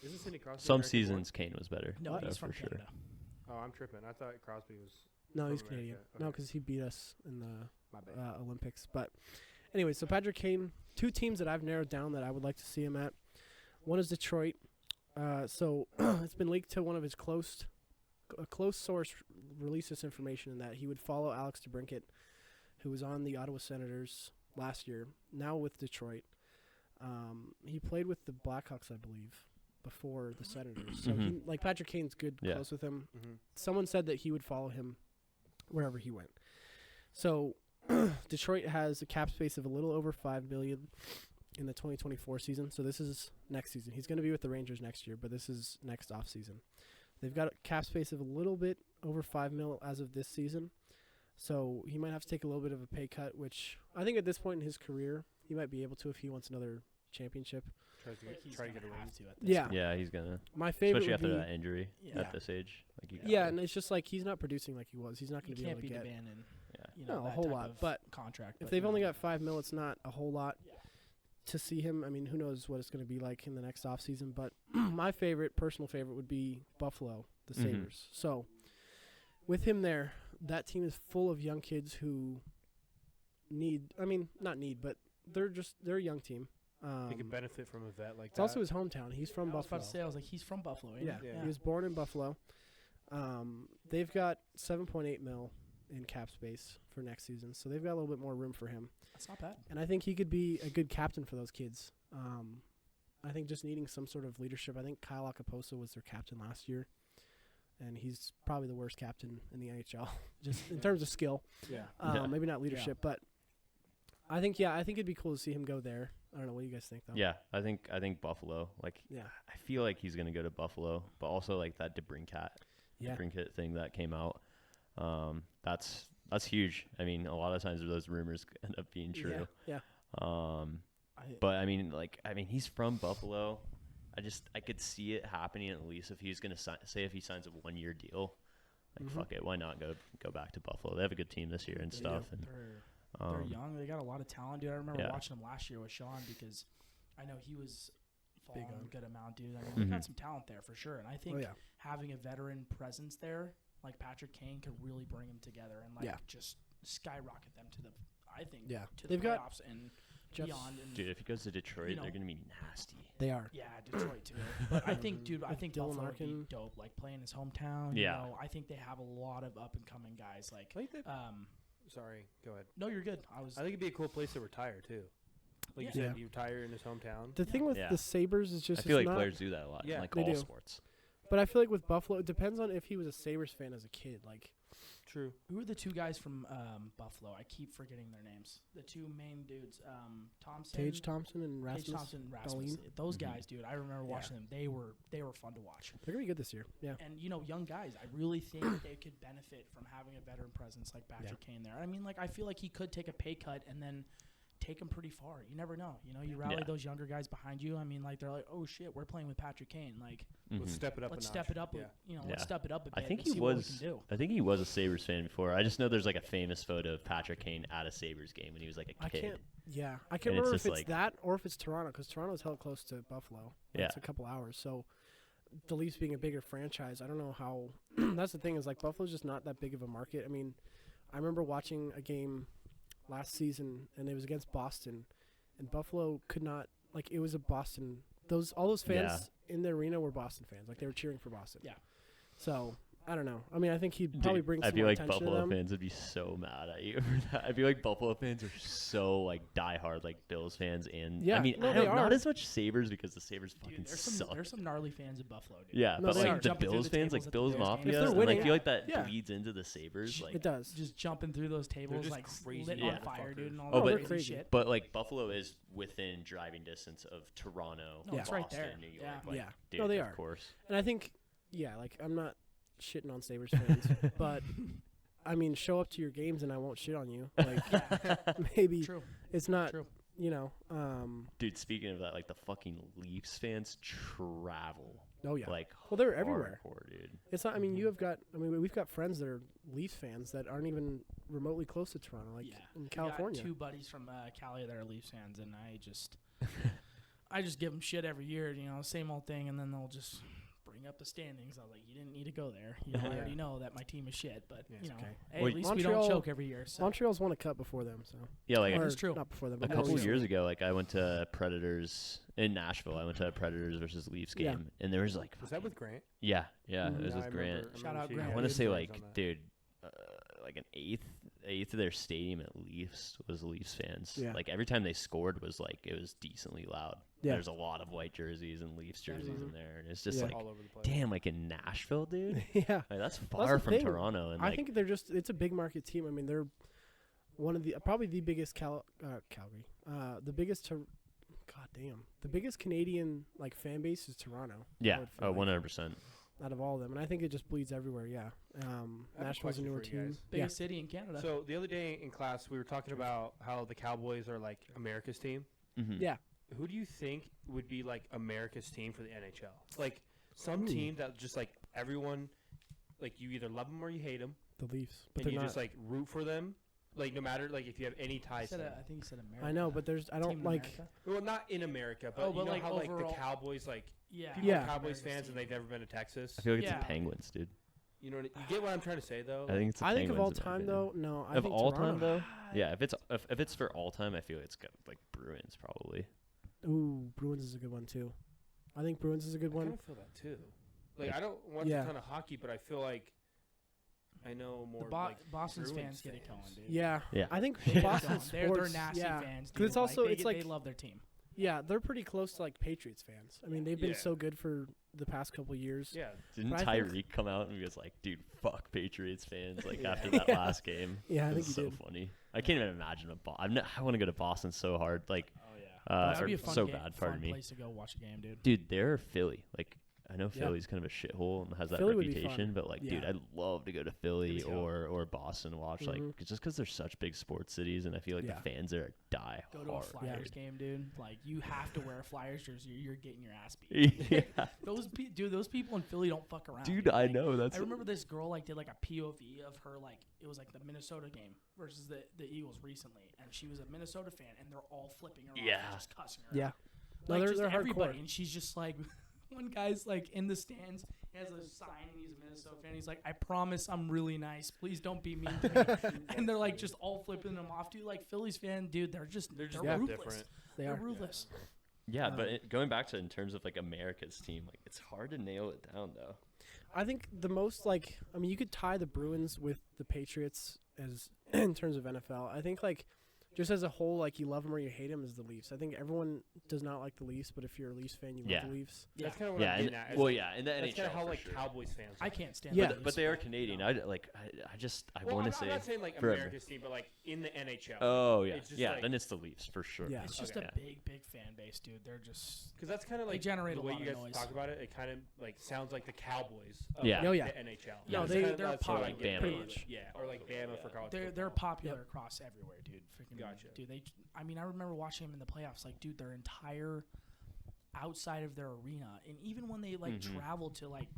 A: Isn't Sidney Crosby
C: Some
A: American born?
C: seasons Kane was better.
D: No,
B: What?
D: he's
C: for
D: from
C: sure.
D: Canada.
A: Oh, I'm tripping. I thought Crosby was.
B: no,
A: From
B: he's
A: America.
B: Canadian.
A: Okay.
B: No, because he beat us in the
A: My bad.
B: Olympics. But anyway, so Patrick Kane, two teams that I've narrowed down that I would like to see him at. One is Detroit. So it's been leaked to one of his a close source released this information in that he would follow Alex DeBrincat, who was on the Ottawa Senators last year, now with Detroit. He played with the Blackhawks, I believe, before the Senators. So he, like Patrick Kane's good,
C: Yeah.
B: close with him.
A: Mm-hmm.
B: Someone said that he would follow him wherever he went. So Detroit has a cap space of a little over $5 million in the 2024 season. So this is next season. He's going to be with the Rangers next year, but this is next off season. They've got a cap space of a little bit over $5 million as of this season. So he might have to take a little bit of a pay cut, which I think at this point in his career, he might be able to if he wants another championship.
D: Like he's
A: Try to
D: gonna
A: get a ring.
D: have to at this
B: Yeah.
D: point.
C: Yeah, he's gonna.
B: My favorite
C: Especially
B: would
C: after
B: be,
C: that injury
D: Yeah.
C: at this age. Like you
B: yeah,
C: gotta-
B: and it's just like he's not producing like he was. He's not
D: You
B: going to be
D: can't
B: able
D: be
B: to get.
D: demanding,
C: Yeah.
D: you know,
B: No, a
D: that
B: whole
D: type
B: lot,
D: of
B: but
D: contract.
B: If
D: but,
B: they've
D: you
B: only
D: know,
B: got $5 million, it's not a whole lot
D: Yeah.
B: to see him. I mean, who knows what it's going to be like in the next offseason. But my personal favorite, would be Buffalo, the
C: Mhm.
B: Sabres. So with him there, that team is full of young kids who but they're a young team.
A: He could benefit from a vet like
B: It's
A: that.
B: also his hometown. He's from
D: I was
B: Buffalo.
D: about to say, I was like, he's from Buffalo. Ain't
B: Yeah.
D: he?
A: Yeah.
B: He was born in Buffalo. They've got $7.8 million in cap space for next season, so they've got a little bit more room for him.
D: That's not bad.
B: And I think he could be a good captain for those kids. I think just needing some sort of leadership. I think Kyle Akaposo was their captain last year, and he's probably the worst captain in the NHL, just in terms of skill.
A: Yeah.
C: Yeah.
B: Maybe not leadership, but I think it'd be cool to see him go there. I don't know what you guys think though.
C: Yeah, I think Buffalo. Like,
B: Yeah.
C: I feel like he's gonna go to Buffalo, but also like that DeBrincat thing that came out. That's huge. I mean, a lot of times those rumors end up being true.
B: Yeah.
C: But I mean, he's from Buffalo. I could see it happening at least if he's gonna say if he signs a 1-year deal. Like, fuck it, why not go back to Buffalo? They have a good team this year and
B: They
C: stuff.
B: do.
C: And
D: They're young. They got a lot of talent, dude. I remember
C: Yeah.
D: watching them last year with Sean because I know he was falling
B: on.
D: a good amount, dude. I mean, they
C: Mhm.
D: got some talent there for sure. And I think
B: Oh yeah.
D: having a veteran presence there, like Patrick Kane, could really bring them together and like
B: Yeah.
D: just skyrocket them to the, I think,
B: Yeah.
D: to
B: They've
D: the
B: got
D: playoffs and
B: Jeff-
D: beyond. And
C: dude, if he goes to Detroit,
D: You know,
C: they're gonna be nasty.
B: They are.
D: yeah, Detroit too. But I think, dude, I think
B: Dylan
D: Buffalo would be
B: Larkin.
D: dope. Like playing his hometown.
C: Yeah.
D: You know, I think they have a lot of up and coming guys. Like,
A: I think they,
D: um,
A: sorry, go ahead.
D: no, you're good.
A: I think it'd be a cool place to retire too. Like you
B: Yeah.
A: said, you retire in his hometown.
B: The thing with
C: Yeah.
B: the Sabres is just
C: I feel
B: it's
C: like
B: not,
C: players do that a lot
A: Yeah,
C: in like
B: they
C: all
B: do.
C: sports.
B: but I feel like with Buffalo, it depends on if he was a Sabres fan as a kid. Like
A: True.
D: Who are the two guys from Buffalo? I keep forgetting their names. The two main dudes, Thompson,
B: Tage Thompson and Rasmus.
D: Tage Thompson, and Rasmus.
B: Dahlin.
D: Those
C: Mhm.
D: guys, dude. I remember watching them. They were fun to watch.
B: They're gonna be good this year. Yeah.
D: And you know, young guys. I really think they could benefit from having a veteran presence like Patrick Kane there. I mean, like I feel like he could take a pay cut and then take them pretty far. You never know. You know, you rally
C: Yeah.
D: those younger guys behind you. I mean, like they're like, oh shit, we're playing with Patrick Kane. Like,
A: Let's step it up.
D: let's
A: a
D: step
A: notch.
D: it up.
A: Yeah.
D: You know,
C: Yeah.
D: let's step it up a bit.
C: I think
D: and
C: he
D: see what we can
C: was.
D: do.
C: I think he was a Sabres fan before. I just know there's like a famous photo of Patrick Kane at a Sabres game when he was like a
B: I
C: kid.
B: can't. Yeah, I
C: And
B: can't
C: it's
B: remember if
C: just
B: it's
C: like-
B: that or if it's Toronto, because Toronto's held close to Buffalo.
C: Yeah.
B: It's a couple hours. So the Leafs being a bigger franchise, I don't know how. That's the thing is like Buffalo's just not that big of a market. I mean, I remember watching a game last season and it was against Boston, and Buffalo could not like it was a Boston. All those fans in the arena were Boston fans. Like they were cheering for Boston.
D: Yeah.
B: So I don't know. I mean, I think he'd probably bring
C: I
B: some
C: feel
B: more
C: like
B: attention to
C: Buffalo
B: them.
C: fans would be so mad at you for that. I feel like Buffalo fans are so like diehard like Bills fans, and
B: Yeah,
C: I mean
B: no,
C: I
B: they
C: don't, not
B: are.
C: as much Sabres because the Sabres fucking
D: Dude,
C: suck.
D: there's some gnarly fans in Buffalo, dude.
C: Yeah,
B: No,
C: but
B: they
C: like
B: are.
C: the
D: Jumping through
C: Bills
D: the
C: fans,
D: tables
C: like
D: at the
C: Bills
D: Bears game.
C: Mafia,
B: If they're
C: and
B: winning,
C: I feel like that
B: yeah.
C: bleeds into the Sabres. Like,
B: It does.
D: Just jumping through those tables,
A: just
D: like
A: crazy
D: lit
C: Yeah.
D: on fire, dude, and all
C: Oh,
D: that
C: but-
D: crazy shit.
C: but like Buffalo is within driving distance of Toronto,
D: No,
B: it's
C: Boston,
D: right there.
C: New York.
D: Yeah.
C: Like,
B: Yeah.
C: dude,
B: No, they
C: of
B: are.
C: course.
B: And I think, yeah, like I'm not shitting on Sabres fans, but I mean, show up to your games and I won't shit on you. Like maybe
D: True.
B: it's not,
D: True.
B: you know.
C: Dude, speaking of that, like the fucking Leafs fans travel.
B: Oh yeah.
C: Like,
B: Well, they're everywhere.
C: hardcore, dude.
B: It's not. I mean, you have got. I mean, we've got friends that are Leafs fans that aren't even remotely close to Toronto, like
D: Yeah.
B: in
D: We
B: California.
D: got two buddies from Cali that are Leafs fans, and I just give them shit every year, you know, same old thing, and then they'll just bring up the standings. I was like, you didn't need to go there. You know, I
A: Yeah.
D: already know that my team is shit, but
A: Yeah,
D: you
A: it's
D: know,
A: okay.
D: hey,
C: Well,
D: at least we
B: Montreal-
D: don't choke every year. So.
B: Montreal's won a cup before them, so
C: Yeah, like
B: or
D: It's true.
B: not before them.
C: a
B: But
C: couple
B: more
C: years
B: recently.
C: ago, like I went to Predators in Nashville. I went to a Predators versus Leafs
B: Yeah.
C: game, and there was like,
A: Was that with Grant?
C: yeah,
B: Mhm.
C: it was
A: Yeah, I
C: with
A: remember-
C: Grant.
A: remember
D: Shout out
A: seeing
D: Grant.
C: I
A: good
C: want to say
A: stories
C: like,
A: on that.
C: dude, like an eighth of their stadium at Leafs was Leafs fans.
B: Yeah.
C: Like every time they scored was like it was decently loud.
B: Yeah.
C: There's a lot of white jerseys and Leafs jerseys in there, and it's just
B: Yeah.
C: like,
A: all over the place.
C: damn, like in Nashville, dude.
B: yeah.
C: Like that's
B: Well,
C: far
B: that's the
C: from
B: thing.
C: Toronto, and
B: I
C: like
B: think they're just. It's a big market team. I mean, they're one of the probably the biggest Calgary. The biggest. God damn. The biggest Canadian like fan base is Toronto. I
C: yeah,
B: would feel like,
C: 100%.
B: out of all of them, and I think it just bleeds everywhere. Yeah.
A: I have a
B: Nashville's a
A: question
B: newer
A: for you
B: team.
A: guys.
B: Yeah.
D: Biggest city in Canada.
A: So the other day in class, we were talking about how the Cowboys are like America's team.
C: Mhm.
B: Yeah.
A: Who do you think would be like America's team for the NHL? Like some
B: Ooh.
A: team that just like everyone, like you either love them or you hate them,
B: The Leafs, but
A: and
B: they're
A: you
B: not.
A: just like root for them. Like no matter like if you have any ties to them.
D: I think you said America.
B: I know, but there's. I
D: Team
B: don't
D: in
B: like.
D: America?
A: Well, not in America, but
D: Oh,
A: you
D: but
A: know
D: like
A: how like the
D: overall-
A: Cowboys like
D: Yeah.
A: people
B: Yeah.
A: are Cowboys
D: America's
A: fans
D: team.
A: and they've never been to Texas.
C: I feel like
D: Yeah.
C: it's the Penguins, dude.
A: You know, you get what I'm trying to say though.
C: I think it's the
B: I think of all
C: Penguins, in my
B: time
C: opinion.
B: though. No, I
C: Of
B: think
C: all
B: Toronto.
C: time though, yeah. If it's for all time, I feel it's got like Bruins probably.
B: Ooh, Bruins is a good one too. I think Bruins is a good
A: I
B: one.
A: kind of feel that too. Like I don't watch
B: Yeah.
A: a ton of hockey, but I feel like I know more.
D: The
A: like
D: Boston's
A: Bruins
D: fans get it going,
A: fans.
D: dude.
B: Yeah.
C: Yeah.
B: I think
D: They get it
B: Boston
D: going.
B: sports.
D: They're nasty
B: yeah.
D: fans,
B: 'Cause it's
D: dude.
B: also- it's
D: they
B: like-
D: love their team.
B: Yeah, they're pretty close to like Patriots fans. I mean, they've been
A: Yeah.
B: so good for the past couple years.
A: Yeah,
C: Didn't
B: But I think-
C: Tyreek come out and he was like, "Dude, fuck Patriots fans!" Like
A: Yeah.
C: after that
B: Yeah.
C: last game,
B: Yeah, I
C: it
B: think
C: was
B: he
C: so
B: did.
C: funny. I can't even imagine I want to go to Boston so hard. Like,
A: oh yeah.
D: That'd
C: or
D: be a fun
C: so
D: game,
C: bad.
D: fun
C: Pardon me,
D: place to go watch a game, dude.
C: dude. They're Philly. Like, I know
B: Yeah.
C: Philly's kind of a shithole and has that
B: Philly would be
C: reputation,
B: fun.
C: but like, dude,
B: Yeah.
C: I'd love to go to Philly
A: Let's go.
C: or Boston and watch
B: Mhm.
C: like just because they're such big sports cities, and I feel like
B: Yeah.
C: the fans there die
D: Go to a
C: hard.
D: Flyers game, dude. Like you have to wear a Flyers jersey, or you're getting your ass beat.
C: yeah,
D: Those people in Philly don't fuck around.
C: dude, I
D: Like,
C: know that's.
D: I remember this girl like did like a POV of her like it was like the Minnesota game versus the Eagles recently, and she was a Minnesota fan, and they're all flipping her off
C: Yeah.
D: and just cussing her.
B: Yeah.
D: out.
B: No,
D: Like
B: they're
D: just everybody,
B: hardcore.
D: and she's just like, one guy's like in the stands, he has a sign, and he's a Minnesota fan. He's like, I promise I'm really nice. Please don't be mean to me. And they're like just all flipping them off, dude. Like Phillies fan, dude, they're just
A: They're just
B: Yeah.
D: ruthless.
A: different.
B: They
D: They're
B: are.
D: ruthless.
C: Yeah,
B: Um,
C: but going back to in terms of like America's team, like it's hard to nail it down though.
B: I think the most like I mean you could tie the Bruins with the Patriots as in terms of NFL. I think like just as a whole, like you love them or you hate them is the Leafs. I think everyone does not like the Leafs, but if you're a Leafs fan, you love
C: Yeah.
B: the Leafs.
D: Yeah.
A: That's kind of what
C: Yeah,
A: I'm
C: and,
A: getting at.
C: well, yeah, in the
A: That's
C: NHL
A: kind of how
C: for
A: like
C: sure.
A: Cowboys fans.
D: I
A: are.
D: can't stand.
B: Yeah.
D: the
C: But
D: Leafs,
C: they are
D: but,
C: Canadian.
D: no.
C: I
A: Well,
C: want
A: I'm
C: to say
A: not saying like
C: forever.
A: America's team, but like in the NHL.
C: Oh yeah,
A: It's just
C: yeah.
A: like-
C: Then it's the Leafs for sure.
B: Yeah.
D: It's just
A: Okay.
D: a big fan base, dude. They're just
A: Because that's kind of
D: They
A: like
D: generate
A: the
D: a
A: way
D: lot
A: you
D: of
A: guys
D: noise.
A: talk about it. It kind of like sounds like the Cowboys. Of
C: Yeah.
A: like,
B: Oh, yeah.
A: The NHL.
D: No,
A: That's
D: they-
A: kinda-
D: they're
A: that's what I
D: popular.
A: get
C: Bama.
A: from it. Yeah, or like Bama for college.
D: they're
A: football.
D: popular across everywhere, dude. Freaking
A: Gotcha.
D: Dude, I mean, I remember watching them in the playoffs. Like, dude, their entire outside of their arena, and even when they like traveled to like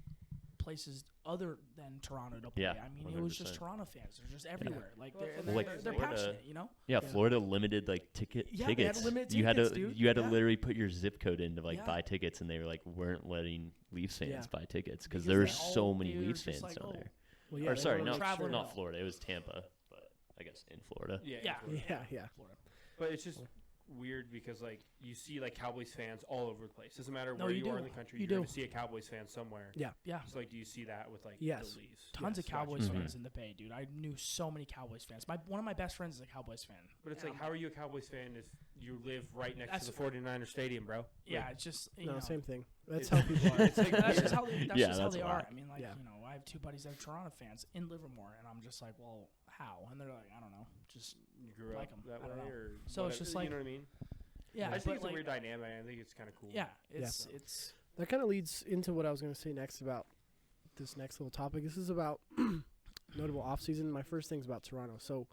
D: places other than Toronto to play,
C: Yeah,
D: I mean, it was just
C: 100%.
D: Toronto fans. They're just everywhere. Like,
A: Well,
D: they're,
C: like
D: they're
C: Florida-
D: passionate, you know.
C: Yeah,
B: Yeah.
C: Florida limited like
D: Yeah, they had
C: tickets.
D: limited
C: You had
D: tickets,
C: to
D: dude.
C: you had to
D: Yeah.
C: literally put your zip code in to like
D: Yeah.
C: buy tickets, and they were like weren't letting Leafs fans
B: Yeah.
C: buy tickets because
D: Because
C: there were
D: they all-
C: so many
D: they were
C: Leafs
D: just
C: fans
D: like,
C: down
D: oh,
C: there.
B: Well,
C: Or
B: they
C: sorry,
B: wanna
C: not
B: make sure-
C: not Florida. It was Tampa, but I guess in Florida.
A: Yeah.
D: Yeah.
A: Florida.
B: Yeah.
D: Florida.
A: But it's just weird because like you see like Cowboys fans all over the place. Doesn't matter
D: No,
A: where
D: you
A: you are
D: do.
A: in the country.
D: You
A: You're going
D: do.
A: to see a Cowboys fan somewhere.
B: Yeah.
D: Yeah.
A: So like, do you see that with like
B: Yes.
A: the Leafs?
D: Tons of
A: Yes,
D: Cowboys
A: gotcha.
D: fans in the Bay, dude. I knew so many Cowboys fans. One of my best friends is a Cowboys fan.
A: But it's
D: And
A: like,
D: I'm
A: how are you a Cowboys fan if you live right next
D: That's-
A: to the 49er stadium, bro?
D: Yeah,
A: Like,
D: it's just you
B: No,
D: know,
B: same thing. That's
A: It's-
B: how people are.
A: it's like
D: that's
A: weird.
D: just how they, that's
C: Yeah,
D: just how
C: that's
D: they are.
C: whack.
D: I mean, like
B: Yeah.
D: you know, I have two buddies that are Toronto fans in Livermore, and I'm just like, well, how? And they're like, I don't know, just
A: you grew
D: like
A: up
D: 'em.
A: that
D: I don't
A: way,
D: know.
A: or
D: So it's
A: whatever,
D: just like-
A: you know what I mean?
D: yeah.
A: I just
D: but
A: think it's
D: like,
A: a weird dynamic. I think it's kind of cool.
D: yeah, it's
B: That kind of leads into what I was going to say next about this next little topic. This is about notable offseason. My first thing's about Toronto. So,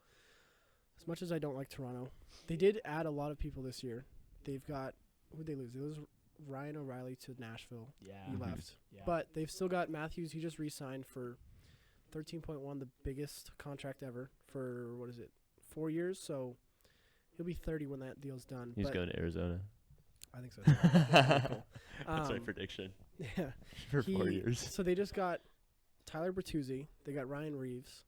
B: as much as I don't like Toronto, they did add a lot of people this year. They've got, who'd they lose? They lose Ryan O'Reilly to Nashville.
D: yeah,
B: He
C: Mhm.
B: left.
D: yeah.
B: But they've still got Matthews. He just re-signed for 13.1, the biggest contract ever for, 4 years? So, he'll be 30 when that deal's done.
C: He's
B: but
C: going to Arizona.
B: I think so. Cool.
C: That's my
B: Um,
C: prediction
B: Yeah.
C: for 4
B: He-
C: years.
B: So they just got Tyler Bertuzzi. They got Ryan Reeves.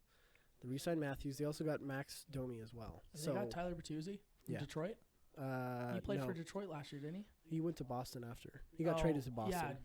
B: They re-signed Matthews. They also got Max Domi as well.
D: And
B: So
D: they got Tyler Bertuzzi from
B: yeah.
D: Detroit. He played
B: no,
D: for Detroit last year, didn't he?
B: he went to Boston after. He got
D: Oh,
B: traded to Boston.
D: Yeah,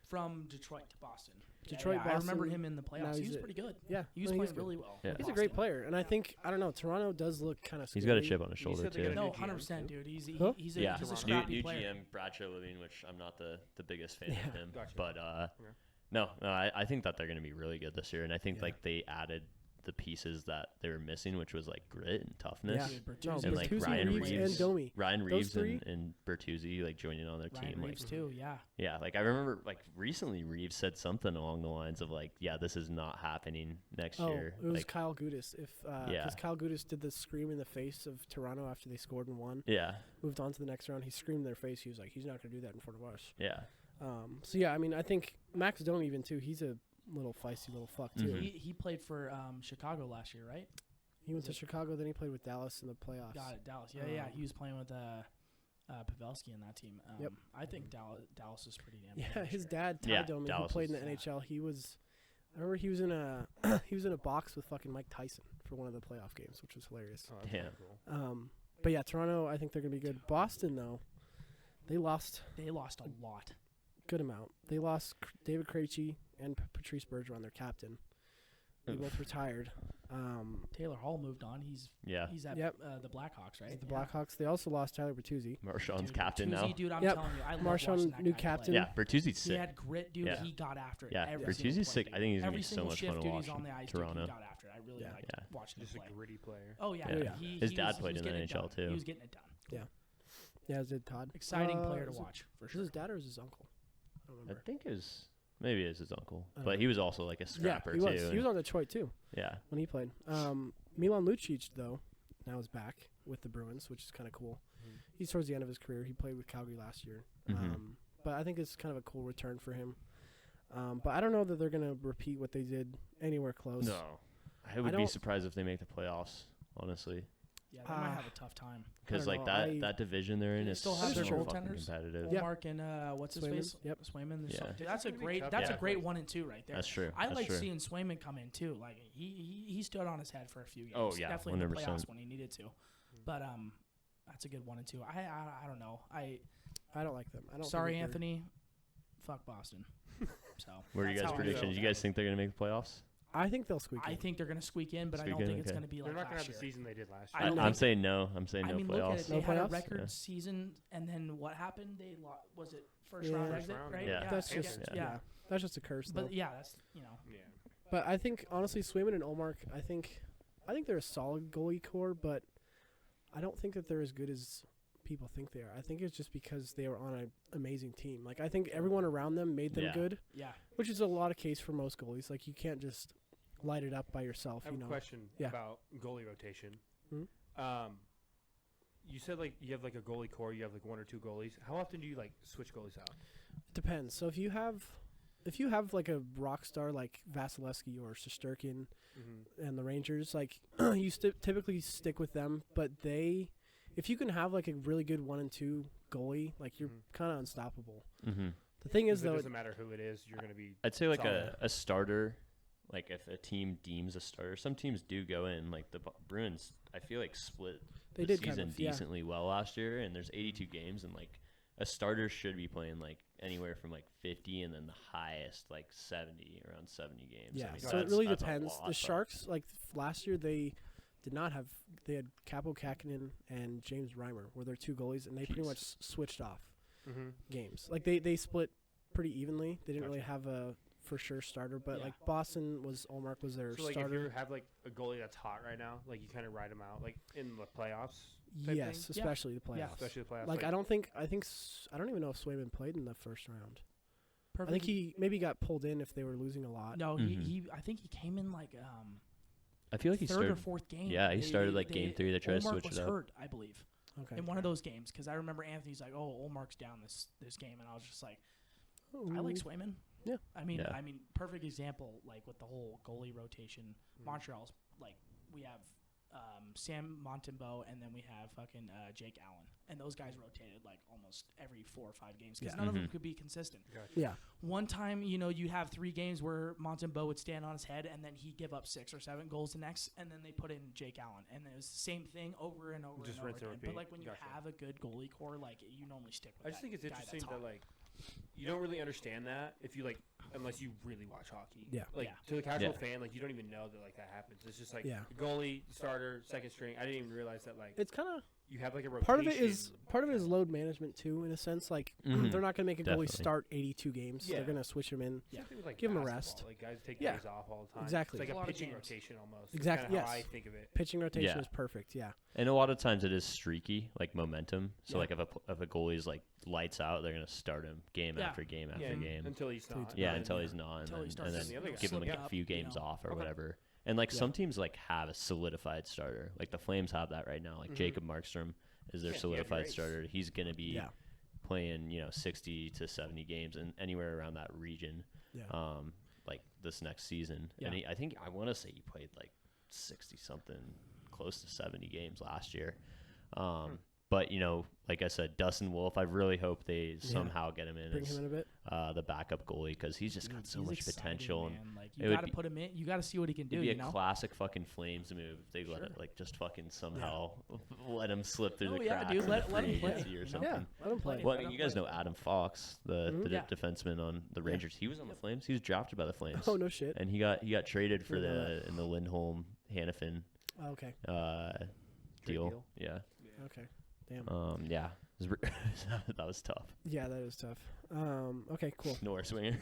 D: from Detroit to Boston.
B: Detroit,
D: I remember
B: Boston,
D: him in the
B: now
D: playoffs. He
B: he's
D: was
B: a-
D: pretty good.
B: Yeah,
D: He was
B: no,
D: playing
B: good.
D: really well.
C: Yeah.
D: with
B: He's a great
D: Boston.
B: player, and I
D: Yeah.
B: think I don't know. Toronto does look kind of.
C: He's got a chip on his shoulder
A: said they got
C: too.
A: a
D: No,
A: new GM
D: 100%,
A: too?
D: dude. He's
B: Huh?
D: he's a
C: Yeah,
D: he's a
C: new,
D: scrappy
C: new
D: player.
C: GM Bradshaw Levine, which I'm not the biggest fan
B: Yeah.
C: of him,
A: Gotcha.
C: but
A: Okay.
C: no, I think that they're going to be really good this year, and I think
B: Yeah.
C: like they added the pieces that they were missing, which was like grit and toughness.
B: Yeah.
D: Dude, Bertuzzi
B: No,
C: And, like,
B: Bertuzzi,
C: Ryan
B: Reeves,
C: Reeves.
B: and Domi.
C: Ryan
B: Those
C: Reeves
B: three?
C: and Bertuzzi like joining on their
D: Ryan
C: team,
D: Reeves too. Yeah.
C: yeah, like I remember like recently Reeves said something along the lines of like, yeah, this is not happening next
B: Oh,
C: year.
B: it was
C: Like,
B: Kyle Gudis. Because
C: Yeah.
B: Kyle Gudis did the scream in the face of Toronto after they scored and won.
C: yeah,
B: Moved on to the next round. He screamed in their face. He was like, he's not going to do that in front of us.
C: yeah,
B: So yeah, I mean, I think Max Domi even too. He's a little feisty little fuck too.
C: Mhm.
D: He played for Chicago last year, right?
B: He went to Chicago, then he played with Dallas in the playoffs.
D: Got it, Dallas. Yeah.
B: Um,
D: He was playing with Pavelski in that team.
B: Yep.
D: I think Dallas is pretty damn.
B: Yeah,
D: good this
B: his
D: year.
B: dad Ty
C: Yeah,
B: Domi, who
C: Dallas
B: played in
C: is-
B: the NHL. He was, I remember he was in a he was in a box with fucking Mike Tyson for one of the playoff games, which was hilarious.
A: Oh, that's
C: Yeah.
A: kinda cool.
B: But yeah, Toronto, I think they're gonna be good. Boston though, they lost
D: They lost a lot.
B: good amount. They lost David Krejci and Patrice Bergeron, their captain. They
C: Oof.
B: both retired.
D: Taylor Hall moved on.
C: yeah.
D: He's at
B: Yep.
D: the Blackhawks, right?
B: The
D: Yeah.
B: Blackhawks. They also lost Tyler Bertuzzi.
C: Marshawn's
D: Dude,
C: captain
D: Bertuzzi,
C: now.
D: Dude, I'm
B: Yep.
D: telling you, I love
B: Marshawn,
D: watching that
B: new
D: guy play.
B: captain.
C: Yeah, Bertuzzi's
D: He
C: sick.
D: had grit, dude.
C: Yeah.
D: He got after it.
C: Yeah,
D: every
C: Bertuzzi's
D: single play,
C: sick.
D: dude.
C: I think he's gonna
D: every
C: be so
D: single
C: much
D: shift,
C: fun to
D: dude,
C: watch
D: he's on
C: in
D: the ice.
C: Toronto.
D: Dude, he got after it. I really
B: Yeah.
D: like
C: Yeah.
D: watching him
A: Just a
D: play.
A: gritty player.
D: Oh yeah,
C: Yeah.
D: dude.
C: Yeah.
D: He
C: His dad
D: was
C: played in the
D: getting it
C: NHL
D: done.
C: too.
D: He was getting it done.
B: Yeah, it did Todd.
D: Exciting player to
B: is it-
D: watch for
B: Is
D: sure.
B: his dad or is his uncle? I don't
C: I
B: remember.
C: think maybe it's his uncle,
B: I don't
C: but
B: know.
C: he was also like a scrapper
B: yeah, he was.
C: too.
B: He was
C: and-
B: on Detroit too
C: yeah,
B: when he played. Milan Lucic though now is back with the Bruins, which is kind of cool.
A: Mhm.
B: He's towards the end of his career. He played with Calgary last year.
C: Mhm.
B: But I think it's kind of a cool return for him. But I don't know that they're going to repeat what they did anywhere close.
C: no, I would be
B: don't-
C: surprised if they make the playoffs, honestly,
D: Yeah, they might
B: Ah.
D: have a tough time.
C: because
B: don't
C: like
B: know,
C: that division they're in
D: They
C: is
D: still
B: have
C: so
B: their
C: fucking
D: goaltenders?
C: competitive.
B: Yeah.
D: Mark and what's his
B: Swayman,
D: face?
B: yep.
D: Swayman.
C: Yeah.
D: Dude, that's a
A: It's gonna be
D: great.
A: tough,
D: That's
A: yeah.
D: a great 1 and 2 right there.
C: That's true.
D: I
C: That's
D: like
C: true.
D: seeing Swayman come in too. Like he stood on his head for a few games.
C: Oh, yeah,
D: definitely in the
C: 100%.
D: playoffs when he needed to. But that's a good 1 and 2. I don't know.
B: I don't like them. I don't.
D: Sorry,
B: think they're-
D: Anthony. Fuck Boston. So
C: What are you
D: that's
C: guys'
D: how I
C: predictions?
D: feel.
C: You guys think they're gonna make the playoffs?
B: I think they'll squeak.
D: I
B: in.
D: think they're gonna squeak in, but I
C: Squeak
D: don't
C: in,
D: think it's
C: okay.
D: gonna be
A: They're
D: like
A: not gonna have
D: last
A: the
D: year.
A: season they did last
D: I
A: year.
D: don't
C: I'm
D: think-
C: saying no. I'm saying
D: I
C: no
D: mean, look at
C: playoffs.
D: it. They
B: No
D: had a
B: playoffs?
D: record
C: Yeah.
D: season, and then what happened? They was it first
B: Yeah.
D: round
B: First
D: exit,
A: round,
D: right?
C: yeah.
B: That's
D: yeah.
B: just
C: Yeah.
B: yeah. That's just a curse. Though.
D: But yeah, that's
A: Yeah.
B: But I think honestly, Swayman and Olmark, I think they're a solid goalie core, but I don't think that they're as good as people think they are. I think it's just because they were on an amazing team. Like I think everyone around them made them
C: Yeah.
B: good,
D: yeah.
B: which is a lot of case for most goalies. Like you can't just light it up by yourself.
A: I have
B: You
A: a
B: know.
A: question
B: Yeah.
A: about goalie rotation.
B: Mhm.
A: you said like you have like a goalie core, you have like 1 or 2 goalies. How often do you like switch goalies out?
B: It depends. So if you have like a rock star like Vasilevsky or Shesterkin and the Rangers, like you typically stick with them, but if you can have like a really good 1 and 2 goalie, like you're kind of unstoppable. The thing is, though,
A: it doesn't matter who it is, you're going to be.
C: I'd say like
A: solid.
C: a starter, like if a team deems a starter, some teams do go in. Like the Bruins, I feel like split
B: they
C: the
B: did
C: season
B: kind of, yeah.
C: decently well last year, and there's 82 games, and like a starter should be playing like anywhere from like 50 and then the highest like 70, around 70 games.
B: Yeah,
C: I mean,
B: so it really
C: that's a
B: depends.
C: lot,
B: The
C: but-
B: Sharks, like last year, they had Capo Kakinen and James Reimer were their 2 goalies, and they pretty
C: Jeez.
B: much switched off
A: Mm-hmm.
B: games. Like they split pretty evenly. They didn't really
A: Gotcha.
B: have a for sure starter, but
D: Yeah.
B: like Boston Ullmark was their
A: So like if
B: starter.
A: you have like a goalie that's hot right now, like you kind of ride him out, like in the playoffs. type
B: Yes,
A: thing?
B: especially the playoffs.
D: Yeah.
A: Especially the playoffs.
B: Like I don't even know if Swayman played in the first round.
D: Perfect.
B: I think he maybe got pulled in if they were losing a lot.
D: No,
C: Mhm.
D: he. I think he came in like
C: I feel like he
D: third
C: started.
D: or fourth game.
C: Yeah, he started like game 3. They tried to
D: Ullmark
C: switch
D: was
C: it up.
D: hurt, I believe,
B: Okay.
D: in one of those games because I remember Anthony's like, "Oh, Ullmark's down this game," and I was just like, "I like Swayman."
B: Yeah.
D: I mean,
C: Yeah.
D: perfect example like with the whole goalie rotation. Montreal's like we have Sam Montembeault and then we have fucking Jake Allen, and those guys rotated like almost every 4 or 5 games because
B: Yeah.
D: none of them
C: Mhm.
D: could be consistent.
A: Gotcha.
B: Yeah.
D: One time, you'd have 3 games where Montembeault would stand on his head, and then he'd give up 6 or 7 goals the next, and then they put in Jake Allen, and it was the same thing over and over
A: Just
D: and over
A: rinse and
D: again. But
A: repeat.
D: like when you
A: Gotcha.
D: have a good goalie core, like you normally stick with.
A: I just think it's
D: that guy
A: interesting
D: that's
A: that
D: hot.
A: like you don't really understand that if you like unless you really watch hockey.
B: Yeah.
A: Like
D: Yeah.
A: to the casual
C: Yeah.
A: fan, like you don't even know that like that happens. It's just like
B: Yeah.
A: goalie, starter, second string. I didn't even realize that like
B: It's kind of
A: you have like a rotation.
B: part of it is load management too, in a sense. Like
C: Mhm.
B: they're not going to make a goalie
C: Definitely.
B: start 82 games.
A: Yeah.
B: They're going to switch him in.
A: Same thing with, like,
B: Give 'em a
A: basketball.
B: rest.
A: Like guys take
B: Yeah.
A: days off all the time.
B: Exactly.
A: It's
D: A
A: like
D: lot
A: a
D: of
A: pitching
D: games.
A: rotation almost.
B: Exactly,
A: Kinda how I
B: yes.
A: think of it.
B: Pitching rotation
C: Yeah.
B: is perfect. Yeah.
C: And a lot of times it is streaky, like momentum. So
B: Yeah.
C: like if a goalie's like lights out, they're gonna start him game
D: Yeah.
C: after game after
A: Yeah,
C: game.
A: until he's
B: Until
A: not.
B: he's
C: Yeah,
B: not,
C: until
B: yeah.
C: he's not,
D: Until he
C: and
D: starts
C: then,
A: to the other guy.
C: give him
D: slip
C: a
D: up,
C: few games
D: you know.
C: off or
A: Okay.
C: whatever. And like
B: Yeah.
C: some teams like have a solidified starter. Like the Flames have that right now. Like
A: Mhm.
C: Jacob Markstrom is their
A: Yeah, he had
C: solidified
A: race.
C: starter. He's gonna be
B: Yeah.
C: playing 60 to 70 games and anywhere around that region.
B: Yeah.
C: Like this next season.
D: Yeah.
C: And I want to say he played like 60 something, close to 70 games last year. But like I said, Dustin Wolf, I really hope they somehow get him in
B: Bring
C: as
B: him in a bit.
C: the backup goalie because he's just got so
D: He's
C: much
D: exciting,
C: potential. And
D: man. Like
C: it
D: you
C: would
D: got to
C: be-
D: put him in. You got to see what he can do.
C: it'd be
D: You
C: a
D: know.
C: classic fucking Flames move if they let
D: Sure.
C: it like just fucking somehow let him slip through
D: No,
C: the
D: yeah,
C: cracks.
D: dude,
C: in
D: let
C: free
D: him play,
C: agency
D: you
C: or
D: know?
C: something.
B: Yeah. Let him play.
C: Well, I
D: Let
C: mean,
D: him
C: you guys
D: play.
C: know Adam Fox, the
B: Mhm.
D: Yeah.
C: defenseman on the Rangers. He was on the Flames. He was drafted by the Flames.
B: Oh no shit.
C: And he got traded for
B: Didn't know
C: in the Lindholm Hannafin
B: Oh, okay.
C: deal. Yeah.
B: Okay. Damn.
C: Yeah. It was that was tough.
B: Yeah, that is tough. Okay. Cool.
C: Norris winger.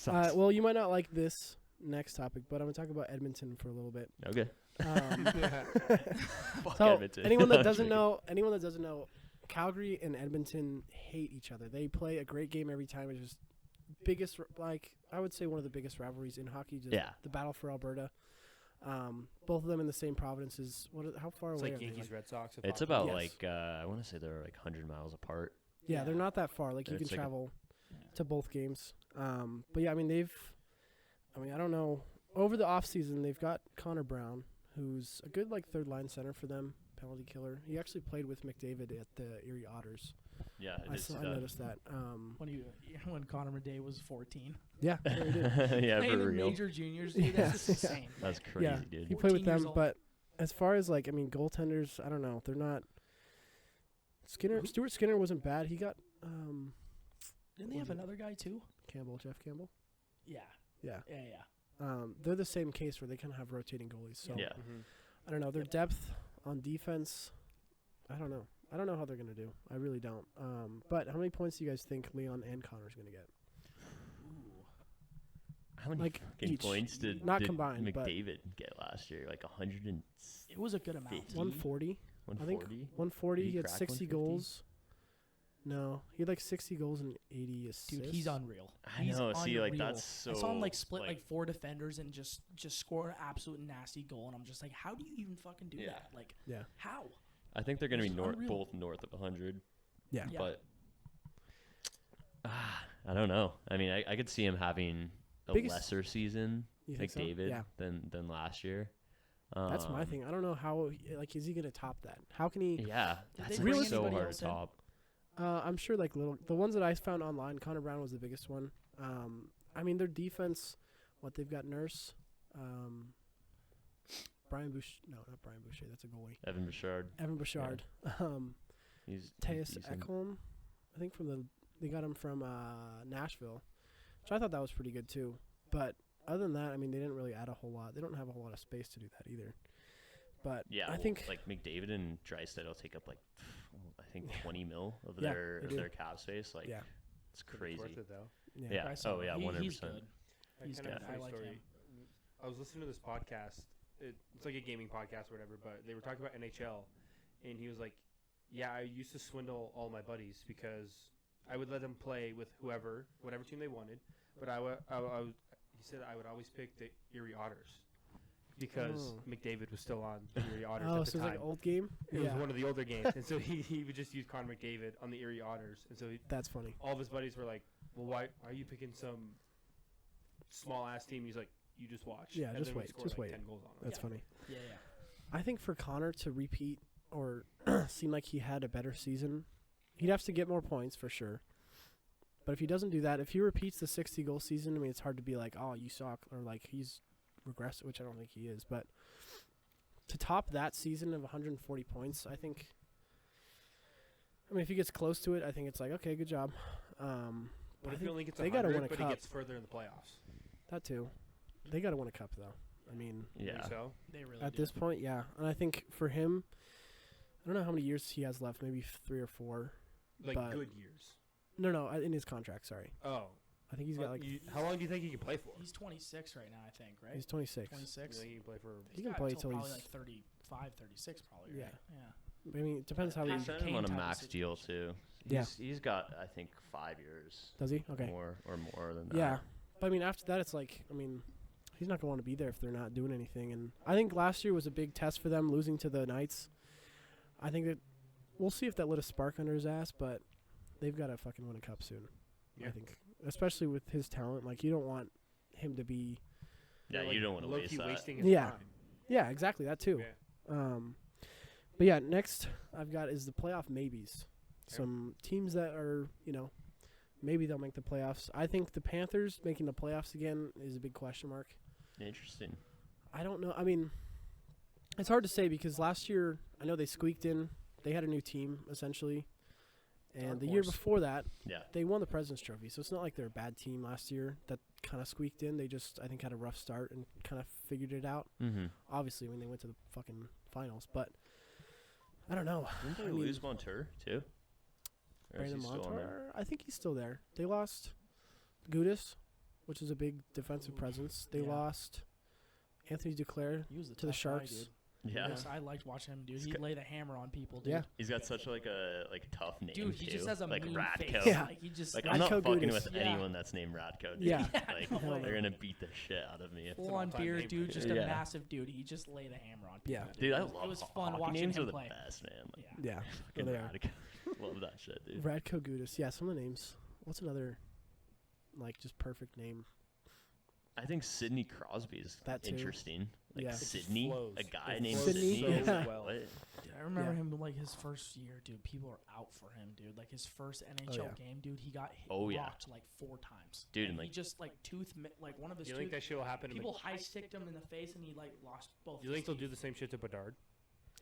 B: Well, you might not like this next topic, but I'm gonna talk about Edmonton for a little bit.
C: Okay. Fuck
B: So
C: Edmonton.
B: anyone that
C: I'm
B: doesn't
C: joking.
B: know, Calgary and Edmonton hate each other. They play a great game every time. It's just biggest, like I would say, one of the biggest rivalries in hockey. Just
C: Yeah.
B: the battle for Alberta. Both of them in the same provinces. How far
A: It's
B: away
A: like
B: are
A: Yankees,
B: they?
A: Red Sox. of
C: It's
A: hockey.
C: about
B: Yes.
C: like I want to say they're like 100 miles apart.
B: Yeah, they're not that far. Like you can
C: It's like a-
B: travel to both games. But yeah, I mean I don't know. Over the off season, they've got Connor Brown, who's a good like third line center for them, penalty killer. He actually played with McDavid at the Erie Otters.
C: Yeah.
B: I noticed that.
D: When Connor Madej was 14.
B: Yeah, sure he did.
C: Yeah,
D: Playing
C: for
D: in
C: real.
D: major juniors, dude,
B: Yeah,
D: that's just insane.
C: That's crazy,
B: Yeah.
C: dude.
B: He played with
D: 14 years
B: them,
D: old.
B: but as far as like goaltenders, I don't know. They're not. Stuart Skinner wasn't bad. He got
D: Didn't they have another guy too?
B: Jeff Campbell.
D: Yeah.
B: Yeah.
D: Yeah.
B: They're the same case where they kind of have rotating goalies. So
C: Yeah.
A: Mhm.
B: I don't know. Their depth on defense, I don't know. I don't know how they're going to do. I really don't. But how many points do you guys think Leon and Connor's going to get?
C: How many
B: Like,
C: fucking
B: each.
C: points did
B: Combined, but-
C: McDavid get last year? Like 100
D: It was a good amount.
B: 140. I think
C: 140?
B: 140.
C: Did
B: He
C: he
B: had
C: crack
B: 60
C: 150?
B: goals. No, he had like 60 goals and 80 assists.
D: Dude, he's unreal.
C: I
D: He's
C: know. See, like
D: unreal.
C: that's so.
D: I saw him like split like 4 defenders and just score an absolute nasty goal, and I'm just like, how do you even fucking do
C: Yeah.
D: that? Like,
B: Yeah.
D: how?
C: I think they're going to be
D: It's unreal.
C: both north of 100.
B: Yeah.
D: Yeah.
C: But I don't know. I mean, I could see him having a
B: Biggest-
C: lesser season,
B: You think
C: like
B: so?
C: David,
B: Yeah.
C: than last year.
B: That's my thing. I don't know how. Like, is he gonna top that? How can he?
C: Yeah,
D: Did
C: that's
D: they
B: bring
C: like so
D: anybody
C: hard
D: else
C: to
D: in?
C: top.
B: I'm sure like the ones that I found online, Connor Brown was the biggest one. I mean their defense, what they've got Nurse, Brian Boucher. No, not Brian Boucher. That's a goalie.
C: Evan Bouchard,
B: Evan Bouchard.
C: he's
B: Tejas
C: decent.
B: Ekholm. I think they got him from Nashville, which I thought that was pretty good too. But other than that, I mean they didn't really add a whole lot. They don't have a whole lot of space to do that either. But
C: Yeah,
B: I
C: well,
B: think
C: like McDavid and Draisaitl will take up like I think 20 mil of
B: Yeah,
C: their
B: they
C: of
B: do.
C: their cap space. Like
B: yeah,
C: it's
A: It's
C: crazy.
A: worth it though.
C: Yeah.
D: Bryce
C: Oh
D: Harper,
C: yeah,
D: he-
C: 100%.
D: He's good. He's
A: Kind of
D: good.
A: a
D: I
A: funny
D: like
A: story.
D: him.
A: I was listening to this podcast. It's like a gaming podcast or whatever, but they were talking about NHL, and he was like, "Yeah, I used to swindle all my buddies because I would let them play with whatever team they wanted, but he said I would always pick the Erie Otters because
B: Oh.
A: McDavid was still on the Erie Otters
B: oh,
A: at
B: so
A: the
B: it's
A: time.
B: like old game.
A: It
B: Yeah,
A: was one of the older games, and so he would just use Connor McDavid on the Erie Otters, and so
B: that's funny.
A: all of his buddies were like, "Well, why are you picking some small ass team?" He's like, "You just watch."
B: Yeah,
A: And
B: just
A: then we
B: wait,
A: scored,
B: just
A: like,
B: wait.
A: 10 goals on them.
B: That's
D: Yeah.
B: funny.
D: Yeah, yeah.
B: I think for Connor to repeat or seem like he had a better season, he'd have to get more points for sure. But if he doesn't do that, if he repeats the 60-goal season, I mean, it's hard to be like, oh, you suck, or like he's regressed, which I don't think he is. But to top that season of 140 points, I think. I mean, if he gets close to it, I think it's like, okay, good job.
A: What
B: I
A: if he
B: think
A: only gets
B: they gotta
A: 100,
B: win a
A: but
B: cup.
A: he gets further in the playoffs?
B: That too. They got to win a cup, though. I mean,
A: You think
C: Yeah.
A: so?
D: They really
B: at
D: do.
B: this point, yeah. And I think for him, I don't know how many years he has left, maybe 3 or 4.
A: Like
B: But-
A: good years.
B: No, in his contract, sorry.
A: Oh,
B: I think he's got like,
A: how long do you think he can play for?
D: He's 26 right now, I think, right?
B: he's 26.
D: 26.
A: You think he can play for?
B: He can
D: got
B: play
D: till
B: till
D: probably
B: he's,
D: like 35, 36 probably,
B: Yeah.
D: right? Yeah.
B: I mean, it depends how
C: They
B: he,
D: Half-
C: signed him
D: Kane
C: on a
D: type of
C: max deal too.
B: Yeah.
C: He's got I think 5 years
B: does he? Okay.
C: more than that.
B: Yeah. But I mean, after that, it's like, I mean, he's not going to want to be there if they're not doing anything. And I think last year was a big test for them, losing to the Knights. I think that we'll see if that lit a spark under his ass, but they've got to fucking win a cup soon. I
A: Yeah.
B: think, especially with his talent. Like, you don't want him to be.
C: Yeah,
A: They're,
C: you don't want to
A: low-key
C: waste that.
A: wasting his
B: Yeah.
A: time.
B: Yeah, exactly that too.
A: Yeah.
B: But yeah, next I've got is the playoff maybes.
A: Okay.
B: Some teams that are, maybe they'll make the playoffs. I think the Panthers making the playoffs again is a big question mark.
C: Interesting.
B: I don't know. I mean, it's hard to say because last year I know they squeaked in. They had a new team essentially, and
D: Dark
B: the year
D: horse.
B: before that
C: Yeah.
B: they won the President's Trophy. So it's not like they're a bad team last year that kind of squeaked in. They just I think had a rough start and kind of figured it out.
C: Mm-hmm.
B: Obviously when they went to the fucking finals, but I don't know.
C: Didn't they
B: I mean,
C: lose Montour too? Or is
B: Brandon
C: he still on there?
B: Montour, I think he's still there. They lost Gudis, which is a big defensive presence. They
D: Yeah.
B: lost Anthony Duclair
D: He was
B: to the
D: tough guy,
B: Sharks.
D: dude.
C: Yeah.
D: Yes, I liked watching him, dude.
C: He's
D: He'd
C: got-
D: lay the hammer on people, dude.
B: Yeah.
C: He's got such like a tough name
D: Dude, he
C: too.
D: just has a
C: like
D: mean
C: Radko.
D: face.
B: Yeah.
D: Like he just
C: Like
B: Radko
C: I'm not fucking
B: Gudas.
C: with
D: Yeah.
C: anyone that's named Radko. Dude.
B: Yeah.
C: Like
D: no way.
C: they're gonna beat the shit out of me. If
D: full on
A: all-time
D: beard,
A: name.
D: dude. Just
C: Yeah.
D: a massive dude. He just lay the hammer on people.
B: Yeah.
C: Dude, I
D: It was-
C: love
D: it was
C: hockey
D: fun watching
C: names
D: him
C: are the
D: play.
C: best, man. Like,
D: Yeah.
B: Yeah.
C: fucking
B: they are.
C: Radko. Love that shit, dude.
B: Radko Gudis. Yeah, some of the names. What's another, like, just perfect name?
C: I think Sidney Crosby is
B: That too.
C: interesting. Like
B: Yeah.
C: Sydney,
A: flows.
C: a guy
A: It
C: named
A: flows
B: Sydney,
C: Sydney.
B: yeah.
A: well.
C: What?
D: Dude, I remember
B: Yeah.
D: him like his first year, dude. People were out for him, dude. Like his first NHL
B: yeah.
D: game, dude. He got hit,
C: Oh, yeah.
D: rocked like 4 times.
C: Dude,
D: and
C: and,
D: he
C: like-
D: just like like one of his
A: You think that shit will happen?
D: people high sticked him in the face, and he like lost both.
A: You
D: his
A: think they'll
D: teeth.
A: do the same shit to Bedard?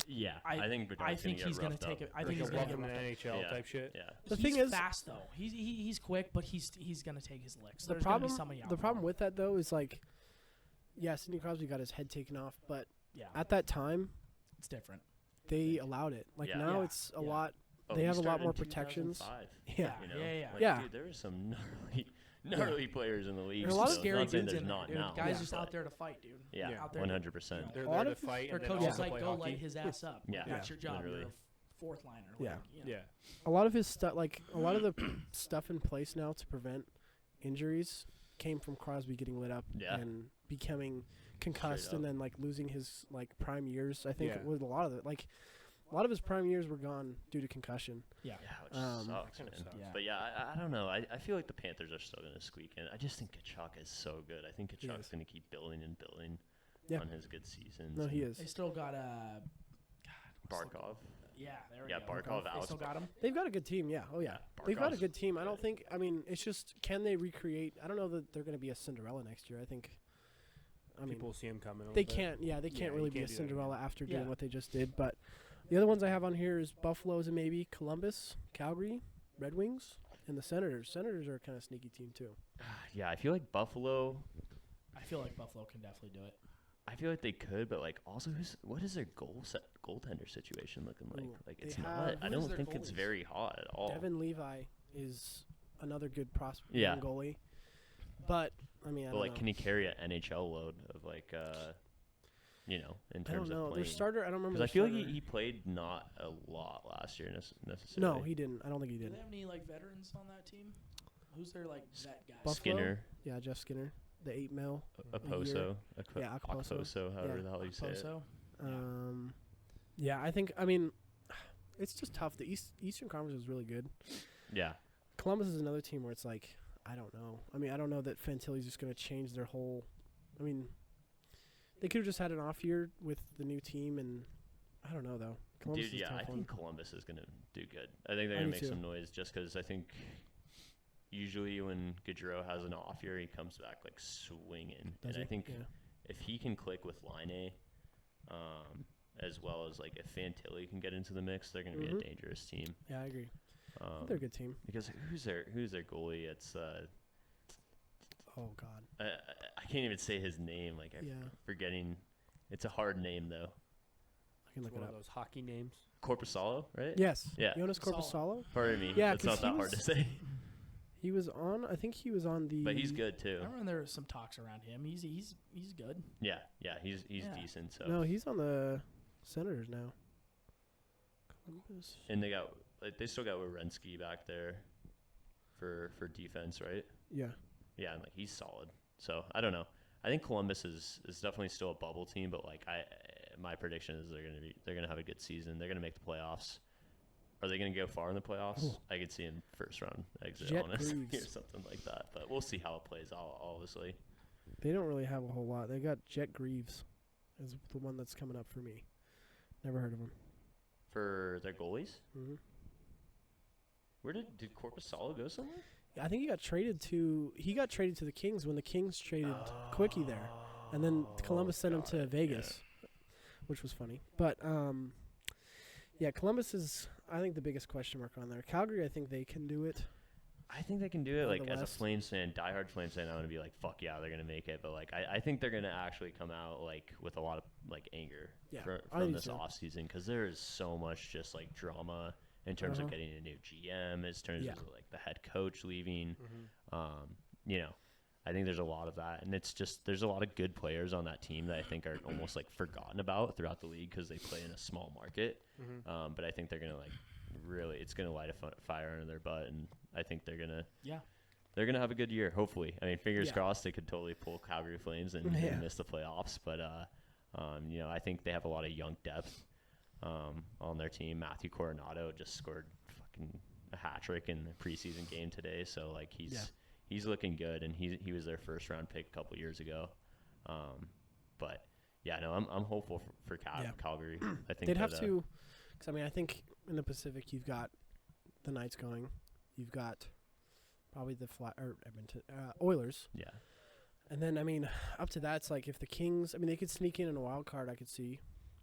C: Yeah,
D: I-
C: I think Bedard's
D: I think
C: gonna
D: he's
C: get
D: gonna
C: roughed
D: take
C: up.
D: it. I
A: Like
D: think he's
A: a
D: gonna
A: welcome
D: get
A: to
D: roughed up.
A: NHL
C: Yeah.
A: type shit.
C: Yeah.
B: The
D: He's
B: thing is-
D: fast though. He's quick, but he's gonna take his licks.
B: The
D: There's gonna be
B: problem,
D: somebody out
B: the
D: for
B: problem
D: him.
B: with that though is like, yeah, Sidney Crosby got his head taken off, but
D: yeah,
B: at that time
D: it's different.
B: they allowed it. Like
C: Yeah.
B: now
D: Yeah.
B: it's a
D: Yeah.
B: lot.
C: Oh,
B: They
C: he
B: have a lot
C: started
B: more
C: in
B: protections.
C: 2005,
B: Yeah.
C: you know?
D: Yeah.
C: Like,
B: Yeah.
C: Dude, there are some gnarly players in the league.
B: And a lot of
C: still.
D: Scary
C: Not saying
D: dudes
C: there's
D: in there,
C: not
D: dude.
C: now.
D: Guys
B: Yeah.
D: just
C: but
D: out there to fight, dude.
C: Yeah,
D: out there.
C: 100%.
A: They're
B: A lot
A: there to
B: of-
A: fight,
D: Their
A: and then
D: coach
A: also
D: is like,
A: play
D: go
A: hockey.
D: light his ass up.
C: Yeah.
D: That's your job.
C: Literally.
D: You're a fourth liner.
B: Yeah.
D: Like, you know.
A: Yeah.
B: A lot of his stuff, like a lot of the stuff in place now to prevent injuries, came from Crosby getting lit up
C: Yeah.
B: and becoming concussed,
C: Straight
B: and
C: up.
B: then like losing his like prime years. I think
A: Yeah.
B: with a lot of it, like A lot of his prime years were gone due to concussion.
D: Yeah.
C: Yeah, which sucks,
A: kinda
C: man.
A: sucks.
D: Yeah.
C: But yeah, I don't know. I feel like the Panthers are still going to squeak in. I just think Kachuk is so good. I think
B: He
C: Kachuk's
B: is.
C: going to keep building and building
B: Yeah.
C: on his good seasons.
B: No, he
C: and
B: is.
D: They still got
C: Barkov.
D: Yeah, there we
C: Yeah,
D: go.
C: Barkov,
D: They
C: Alex
D: still got him.
B: They've got a good team, yeah. Oh, yeah. They've got a
C: Barkov's
B: good team. I don't
C: good.
B: think, I mean, it's just, can they recreate? I don't know that they're going to be a Cinderella next year. I mean,
A: People see him coming. a
B: they
A: little bit.
B: can't, they
A: Yeah,
B: can't
A: you
B: really be
A: can't
B: a
A: do that again.
B: Cinderella after doing
D: Yeah.
B: what they just did. But the other ones I have on here is Buffalo's and maybe Columbus, Calgary, Red Wings, and the Senators. Senators are a kind of sneaky team, too.
C: Yeah, I feel like Buffalo.
D: I feel like Buffalo can definitely do it.
C: I feel like they could, but like also, what is their goaltender situation looking like?
B: Ooh,
C: Like
B: they
C: it's
B: have-
C: not. I
D: Who is
C: don't
D: their
C: think it's
D: goalies?
C: very hot at all.
B: Devin Levi is another good prospect
C: Yeah.
B: young goalie. But, I mean, I
C: But
B: don't
C: like,
B: know.
C: can he carry an NHL load of like, in
B: I don't
C: terms
B: know.
C: of
B: Their
C: playing?
B: starter, I don't remember.
C: Because I
B: their
C: feel like
B: starter.
C: he played not a lot last year necessarily.
B: No, he didn't. I don't think he
D: Do
B: did.
D: they have any like veterans on that team? Who's their like vet guy?
B: Buffalo?
C: Skinner,
B: Yeah, Jeff Skinner, the 8 mil.
C: Oposo,
B: Yeah, Okposo.
C: Okposo, however
B: Yeah.
C: the hell you say it.
D: Okposo?
B: Yeah, I mean, it's just tough. The Eastern Conference is really good.
C: Yeah,
B: Columbus is another team where it's like, I don't know. I mean, I don't know that Fantilli's just going to change their whole. I mean, they could have just had an off year with the new team, and I don't know though. Columbus
C: dude.
B: is a
C: Yeah,
B: tough
C: I
B: one.
C: think Columbus is gonna do good. I think they're
B: I
C: gonna
B: do
C: make
B: too.
C: some noise just because I think usually when Gaudreau has an off year, he comes back like swinging,
B: Does
C: and
B: he?
C: I think
B: Yeah.
C: if he can click with Line as well as like if Fantilli can get into the mix, they're gonna be a
B: Mhm.
C: dangerous team.
B: Yeah, I agree. I think they're a good team.
C: Because who's their goalie? It's
B: Oh God.
C: I can't even say his name. Like I'm
B: Yeah,
C: forgetting. It's a hard name though.
B: I can
A: It's
B: look
A: one
B: it
A: of
B: up.
A: those hockey names.
C: Corpusalo, right?
B: Yes.
C: Yeah.
B: Jonas
D: Corpusalo.
B: Corpusalo.
C: Pardon me.
B: Yeah,
C: it's
B: 'cause
C: not that
B: he
C: hard to
B: was-
C: say.
B: He was on. I think he was on the.
C: But he's good too.
D: I remember there was some talks around him. He's good.
C: Yeah, he's
D: Yeah.
C: decent. So
B: No, he's on the Senators now. Columbus.
C: and they still got Werenski back there for defense, right?
B: Yeah.
C: Yeah, and like he's solid. So I don't know. I think Columbus is definitely still a bubble team, but like my prediction is they're gonna have a good season. They're gonna make the playoffs. Are they gonna go far in the playoffs?
B: Ooh.
C: I could see in first round exit,
B: Jet
C: honestly, or
B: Greaves.
C: something like that. But we'll see how it plays out. Obviously,
B: They don't really have a whole lot. They got Jet Greaves as the one that's coming up for me. Never heard of him.
C: for their goalies,
B: Hmm.
C: where did Corpusalo go somewhere?
B: I think he got traded to the Kings when the Kings traded Quickie there, and then Columbus sent him to
C: got it,
B: Vegas, which was funny. But yeah, Columbus is I think the biggest question mark on there. Calgary, I think they can do it.
C: I think they can do it.
B: Out of
C: Like
B: the
C: as a
B: West.
C: Flames fan, diehard Flames fan, I'm gonna be like, fuck yeah, they're gonna make it. But like, I think they're gonna actually come out like with a lot of like anger
B: Yeah, I
C: from
B: do
C: this
B: too.
C: off season because there is so much just like drama in terms
B: Uh-huh.
C: of getting a new GM, in terms
B: Yeah.
C: of like the head coach leaving.
A: Mm-hmm.
C: You know, I think there's a lot of that, and it's just there's a lot of good players on that team that I think are almost like forgotten about throughout the league because they play in a small market.
A: Mm-hmm.
C: But I think they're gonna like really, it's gonna light a fire under their butt, and I think they're gonna have a good year. Hopefully, I mean, fingers
B: Yeah.
C: crossed. They could totally pull Calgary Flames and
B: Yeah.
C: miss the playoffs, but you know, I think they have a lot of young depth on their team. Matthew Coronado just scored fucking a hat trick in the preseason game today, so like he's looking good, and he was their first round pick a couple years ago. But yeah, no, I'm hopeful for
B: Yeah.
C: Calgary. I think
B: They'd have
C: that,
B: to, because I mean I think in the Pacific you've got the Knights going, you've got probably the Edmonton Oilers.
C: Yeah.
B: And then, I mean, up to that, it's like if the Kings, I mean, they could sneak in a wild card, I could see.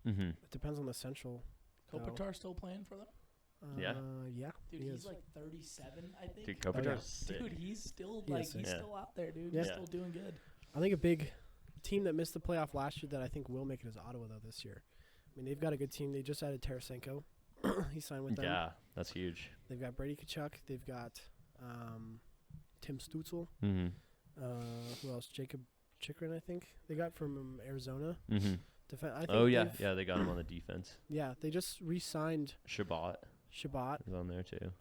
C: Mm-hmm.
B: It depends on the Central.
D: Kopitar still playing for them?
C: Yeah.
B: Yeah.
D: Dude,
B: he
D: he's
B: is.
D: like 37, I think.
C: Dude,
B: yeah.
C: Kopitar's sick.
D: Dude, he's still
B: He
D: like
B: is
D: he's
C: sick.
D: still out there, dude.
B: Yeah.
D: He's
C: Yeah.
D: still doing good.
B: I think a big team that missed the playoff last year that I think will make it is Ottawa, though, this year. I mean, they've got a good team. They just added Tarasenko. He signed with them.
C: Yeah, that's huge.
B: They've got Brady Tkachuk. They've got Tim Stutzel.
C: Mm-hmm.
B: Who else? Jacob Chikrin, I think. They got from Arizona.
C: Mm-hmm.
B: I think
C: Oh yeah,
B: they've-
C: yeah, they got him on the defense.
B: Yeah, they just re-signed
C: Shabbat
B: Shabbat.
C: is on there too.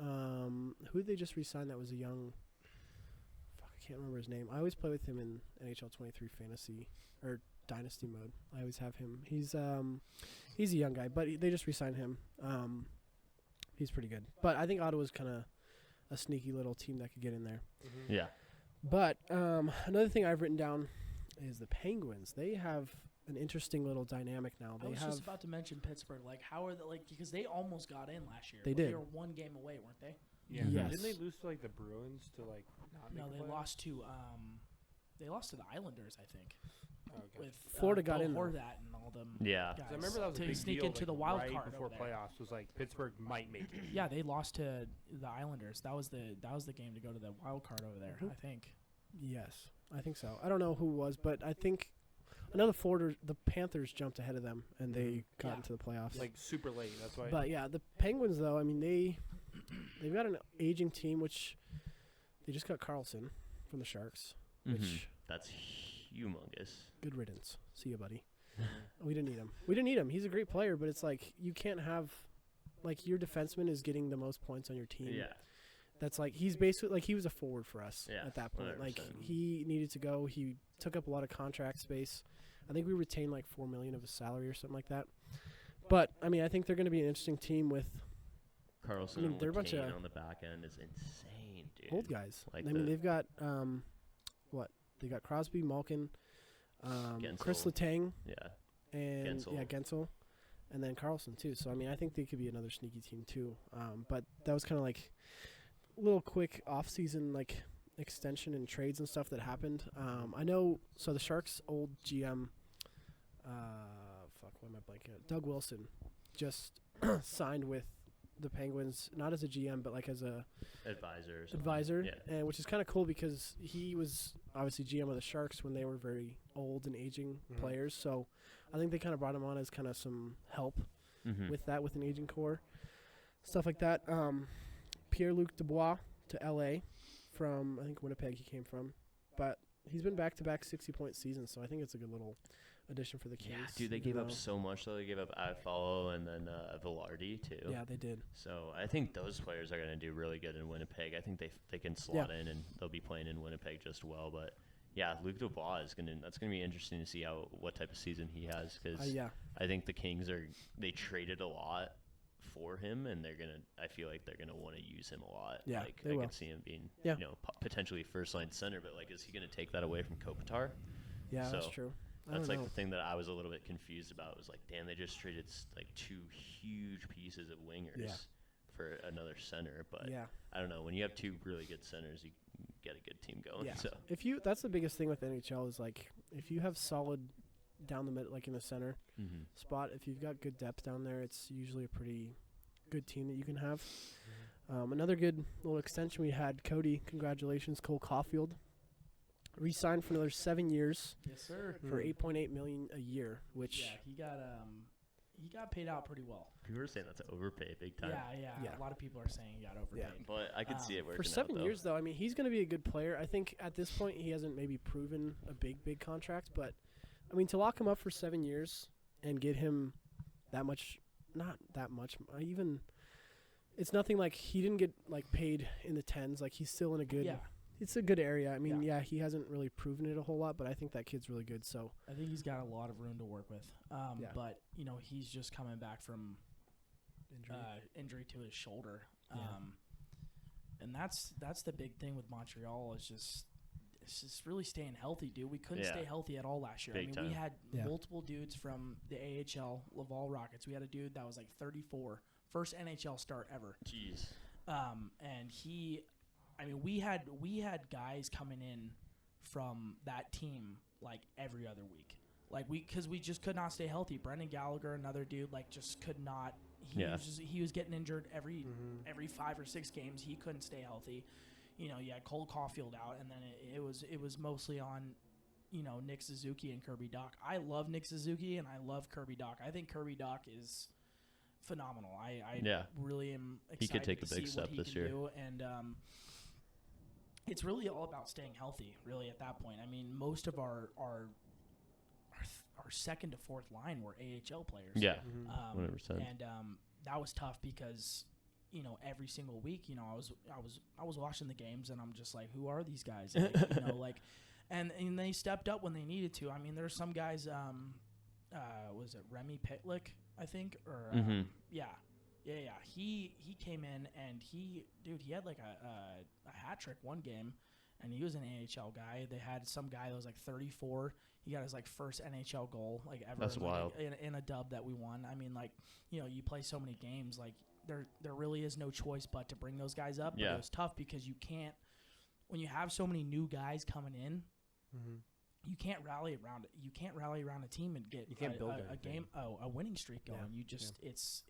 B: Who did they just re-sign that was a young... Fuck, I can't remember his name. I always play with him in NHL 23 Fantasy. Or dynasty mode. I always have him. He's a young guy, but they just re-signed him. He's pretty good. But I think Ottawa's kind of a sneaky little team that could get in there.
A: Mm-hmm.
C: Yeah.
B: But another thing I've written down is the Penguins. They have an interesting little dynamic now.
D: I was just about to mention Pittsburgh. Like, how are they? Like, because they almost got in last year.
B: They did.
D: They were one game away, weren't they?
A: Yeah.
B: Yes.
A: Didn't they lose to like the Bruins to like not
D: No,
A: make
D: they
A: the playoffs?
D: lost to the Islanders, I think.
A: Oh, okay.
D: With
B: Florida got
D: Bo
B: in, though.
D: Horvat and all them.
C: Yeah.
D: Guys
A: I remember that was a
D: to
A: big
D: sneak
A: deal,
D: into
A: like,
D: the wild
A: right
D: card
A: before
D: over there.
A: playoffs was like Pittsburgh might make it.
D: Yeah, they lost to the Islanders. That was the game to go to the wild card over there.
B: Mhm.
D: I think.
B: Yes, I think so. I don't know who it was, but I think the Panthers jumped ahead of them, and they got
D: Yeah.
B: into the playoffs.
A: Like super late. That's why.
B: But yeah, the Penguins though, I mean they've got an aging team, which they just got Carlson from the Sharks, which
C: Mhm. That's humongous.
B: good riddance. See you, buddy. We didn't need him. He's a great player, but it's like you can't have like your defenseman is getting the most points on your team.
C: Yeah.
B: That's like he's basically like he was a forward for us
C: Yeah,
B: at that point. Like
C: 100%.
B: he needed to go. He took up a lot of contract space. I think we retained like $4 million of his salary or something like that. But I mean, I think they're going to be an interesting team with
C: Carlson
B: I mean, they're a bunch
C: Letang
B: of
C: on the back end is insane, dude.
B: old guys.
C: Like
B: I mean,
C: the-
B: they've got they got Crosby, Malkin, Chris
C: Gensel.
B: Letang,
C: Yeah.
B: and
C: Gensel.
B: Gensel, and then Carlson too. So I mean, I think they could be another sneaky team too. But that was kind of like a little quick off-season like extension and trades and stuff that happened. I know. So the Sharks' old GM, what am I blanking out? Doug Wilson, just signed with the Penguins, not as a GM, but like as a
C: Advisor. Or something.
B: advisor,
C: Yeah.
B: and which is kind of cool because he was obviously GM of the Sharks when they were very old and aging
A: Mhm.
B: players. So I think they kind of brought him on as kind of some help
C: Mhm.
B: with that, with an aging core, stuff like that. Pierre-Luc Dubois to LA from I think Winnipeg he came from, but he's been back-to-back 60-point seasons, so I think it's a good little addition for the Kings.
C: Yeah, dude, they
B: even
C: gave up
B: though-
C: so much though. They gave up Affollo and then Velarde too.
B: Yeah, they did.
C: So I think those players are going to do really good in Winnipeg. I think they can slot in and they'll be playing in Winnipeg just well. But yeah, Luc Dubois that's gonna be interesting to see what type of season he has because
B: Yeah,
C: I think the Kings they traded a lot for him and I feel like they're gonna want to use him a lot.
B: Yeah,
C: like
B: they
C: I
B: will.
C: could see him being
B: Yeah.
C: potentially first line center, but like is he gonna take that away from Kopitar?
B: yeah, that's
C: So,
B: true. I
C: That's
B: don't
C: like
B: know.
C: the thing that I was a little bit confused about was like, damn, they just traded like two huge pieces of wingers
B: Yeah.
C: for another center. But
B: Yeah.
C: I don't know. When you have two really good centers, you get a good team going.
B: Yeah.
C: So
B: That's the biggest thing with NHL is like if you have solid down the middle, like in the center spot, if you've got good depth down there, it's usually a pretty good team that you can have. Another good little extension we had, Cody. Congratulations, Cole Caulfield. Re-signed for another 7 years
D: Yes, sir.
B: for $8.8 million a year, which
D: Yeah, he got paid out pretty well.
C: people were saying that's an overpay big time.
D: Yeah. A lot of people are saying he got overpaid.
C: But I could see it working
B: for 7
C: out, though.
B: years though, I mean, he's going to be a good player. I think at this point he hasn't maybe proven a big contract, but I mean to lock him up for 7 years and get him that much, not that much, even it's nothing like he didn't get like paid in the tens. Like he's still in a good.
D: Yeah.
B: It's a good area. I mean,
D: Yeah.
B: he hasn't really proven it a whole lot, but I think that kid's really good. So
D: I think he's got a lot of room to work with.
B: Yeah.
D: But he's just coming back from injury to his shoulder.
B: Yeah.
D: And that's the big thing with Montreal is it's just really staying healthy, dude. We couldn't
C: Yeah.
D: stay healthy at all last year.
C: Big
D: I mean,
C: time.
D: we had
B: Yeah.
D: multiple dudes from the AHL, Laval Rockets. We had a dude that was like 34, first NHL start ever.
C: Jeez.
D: And we had guys coming in from that team like every other week, like because we just could not stay healthy. Brendan Gallagher, another dude, like just could not. He was getting injured every 5 or 6 games. He couldn't stay healthy. You had Cole Caulfield out, and then it was mostly on, Nick Suzuki and Kirby Doc. I love Nick Suzuki and I love Kirby Doc. I think Kirby Doc is phenomenal. I really am excited
C: He could take
D: to
C: a big
D: see
C: step
D: what he
C: this
D: can
C: year.
D: do, and it's really all about staying healthy. Really, at that point, I mean, most of our second to fourth line were AHL players.
C: Yeah.
A: Mm-hmm.
C: 100%.
D: And that was tough because every single week, I was watching the games and I'm just like, who are these guys? Like, and they stepped up when they needed to. I mean, there's some guys. Was it Remy Pitlick? I think, or yeah. He came in and he had like a hat trick one game, and he was an NHL guy. They had some guy that was like 34. He got his like first NHL goal like ever.
C: That's wild.
D: In a dub that we won. I mean, like, you know, you play so many games, like there really is no choice but to bring those guys up. But it was tough because you can't, when you have so many new guys coming in. You can't rally around it. You can't rally around a team and get a winning streak going. You just it's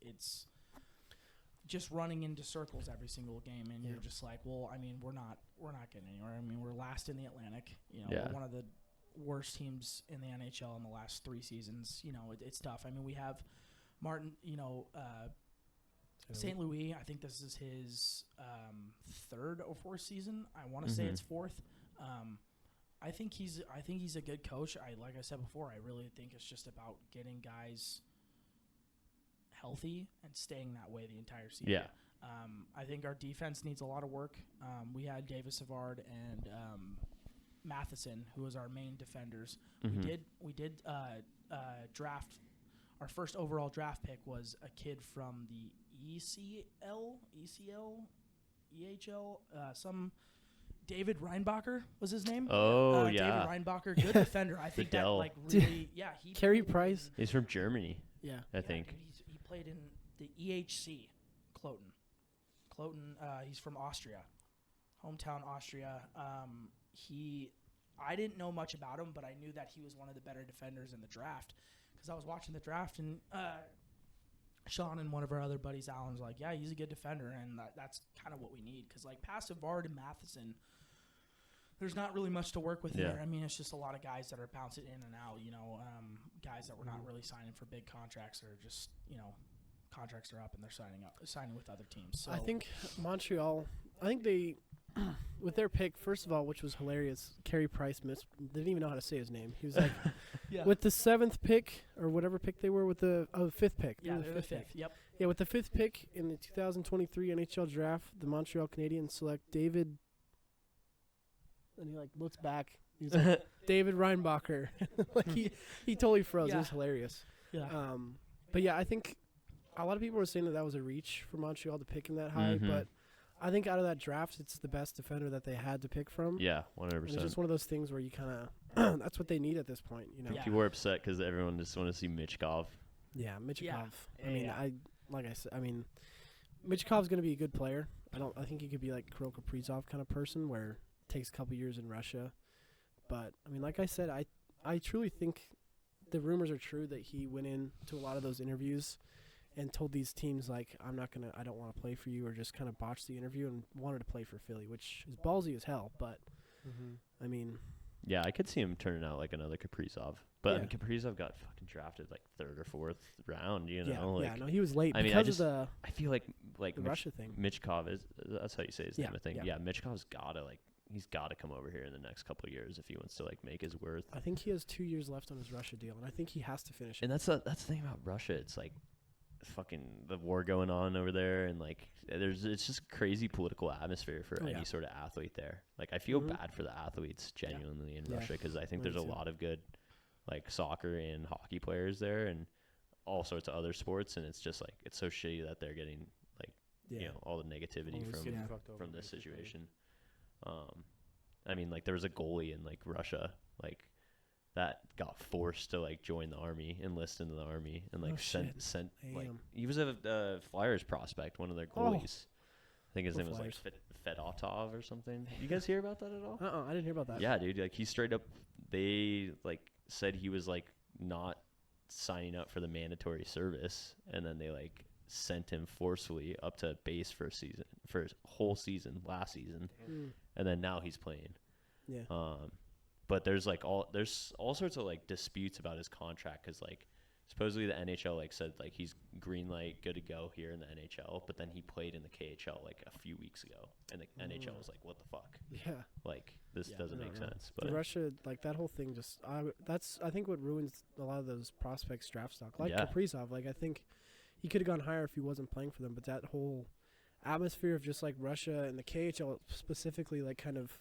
D: just running into circles every single game, and you're just like, well, I mean, we're not getting anywhere. I mean, we're last in the Atlantic. You know, we're one of the worst teams in the NHL in the last 3 seasons. You know, it's tough. I mean, we have Martin. You know, St. Louis. I think this is his 3rd or 4th season. I want to say it's 4th. I think he's a good coach. Like I said before, I really think it's just about getting guys healthy and staying that way the entire season.
C: Yeah.
D: I think our defense needs a lot of work. We had Davis Savard and Matheson, who was our main defenders. We did draft. Our first overall draft pick was a kid from the ECL, EHL, some. David Reinbacher was his name.
C: Oh,
D: David Reinbacher, good defender. I think that, like, really, he
B: Carey Price.
C: He's from Germany.
B: Yeah.
C: I think.
D: Dude, he played in the EHC, Cloten. He's from Austria, hometown Austria. I didn't know much about him, but I knew that he was one of the better defenders in the draft because I was watching the draft, and Sean and one of our other buddies, Alan, was like, yeah, he's a good defender, and that's kind of what we need because, like, past Savard and Matheson, there's not really much to work with there. I mean, it's just a lot of guys that are bouncing in and out, you know, guys that we're not really signing for big contracts or just, you know, contracts are up and they're signing with other teams. So
B: I think Montreal, they, with their pick, first of all, which was hilarious, Carey Price didn't even know how to say his name. He was like, with the 7th pick or whatever pick they were with the 5th pick.
D: Yeah, the 5th. Yep.
B: Yeah, with the 5th pick in the 2023 NHL draft, the Montreal Canadiens select David. And he like looks back. He's like, David Reinbacher. Like he totally froze. It was hilarious.
D: Yeah.
B: But yeah, I think a lot of people were saying that was a reach for Montreal to pick him that high, but I think out of that draft, it's the best defender that they had to pick from.
C: Yeah, 100%.
B: It's just one of those things where you kind of that's what they need at this point, you know.
C: Yeah. People were upset because everyone just wanted to see Michkov.
B: Yeah, Michkov.
D: Yeah.
B: I mean, Michkov's going to be a good player. I think he could be like Kirill Kaprizov kind of person where it takes a couple years in Russia. But I mean, like I said, I truly think the rumors are true that he went into a lot of those interviews and told these teams like, I don't want to play for you, or just kind of botched the interview and wanted to play for Philly, which is ballsy as hell. But I mean,
C: yeah, I could see him turning out like another Kaprizov. But I mean, Kaprizov got fucking drafted like 3rd or 4th round, you know?
B: No, he was late.
C: I mean, I feel like
B: the Russia thing.
C: Michkov that's how you say his name, I think.
B: Yeah,
C: Michkov's he's got to come over here in the next couple of years if he wants to like make his worth.
B: I think he has 2 years left on his Russia deal, and I think he has to finish it.
C: And that's the thing about Russia. It's like fucking the war going on over there, and like it's just crazy political atmosphere for any sort of athlete there. Like I feel bad for the athletes genuinely in Russia because I think there's a lot of good like soccer and hockey players there and all sorts of other sports, and it's just like it's so shitty that they're getting like you know all the negativity from this situation. I mean, like there was a goalie in like Russia, like that got forced to like join the army, enlist into the army, and like sent like he was a Flyers prospect, one of their goalies. I think his name was like Fedotov or something. You guys hear about that at all?
B: I didn't hear about that.
C: Yeah, dude. Like he straight up, they like said he was like not signing up for the mandatory service, and then they like sent him forcefully up to base for a whole season last season, and then now he's playing. Yeah. But there's all sorts of like disputes about his contract because like supposedly the NHL like said like he's green light, good to go here in the NHL, but then he played in the KHL like a few weeks ago, and the NHL was like, what the fuck?
B: Yeah.
C: Like this doesn't make sense. But
B: Russia, like that whole thing, just that's I think what ruins a lot of those prospects draft stock. Like Kaprizov, like I think he could have gone higher if he wasn't playing for them, but that whole atmosphere of just like Russia and the KHL specifically, like kind of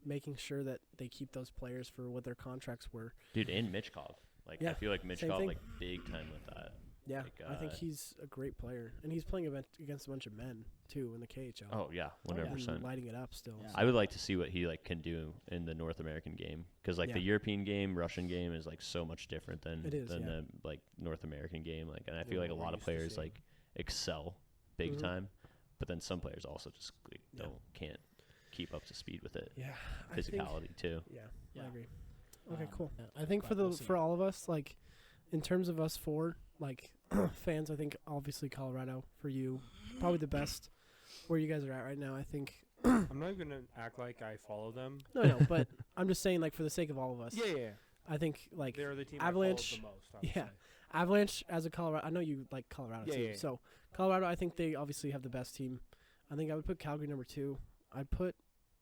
B: making sure that they keep those players for what their contracts were.
C: Dude, and Mitchkov. Like,
B: Yeah,
C: I feel like
B: same
C: Mitchkov,
B: thing.
C: like, big time with that.
B: Yeah,
C: Like,
B: I think he's a great player, and he's playing against a bunch of men too in the KHL.
C: Oh, yeah, 100%.
B: And lighting it up still.
D: Yeah.
B: So.
C: I would like to see what he, like, can do in the North American game. Because, like,
B: Yeah.
C: the European game, Russian game is, like, so much different than,
B: It is,
C: the, like, North American game. Like, and I feel
A: Yeah,
C: like a
A: what we're
C: lot of
A: used to
C: players,
A: seeing.
C: like, excel big
B: Mhm.
C: time. But then some players also just, like,
B: Yeah.
C: can't keep up to speed with it.
B: Yeah, I think,
C: Physicality, too.
B: yeah,
D: Yeah.
B: I agree. Okay,
D: Um,
B: cool.
D: yeah,
B: I think
D: but we'll see.
B: for all of us, like, in terms of us four, like, fans, I think obviously Colorado for you, probably the best where you guys are at right now. I think.
A: I'm not even gonna act like I follow them.
B: No, but I'm just saying, like, for the sake of all of us.
A: Yeah.
B: I think, like,
A: They're the team
B: Avalanche-
A: I follow the most. I would
B: yeah.
A: say.
B: Avalanche as a Colorado. I know you like Colorado
A: Yeah,
B: too.
A: yeah.
B: So Colorado, I think they obviously have the best team. I think I would put Calgary number 2. I'd put,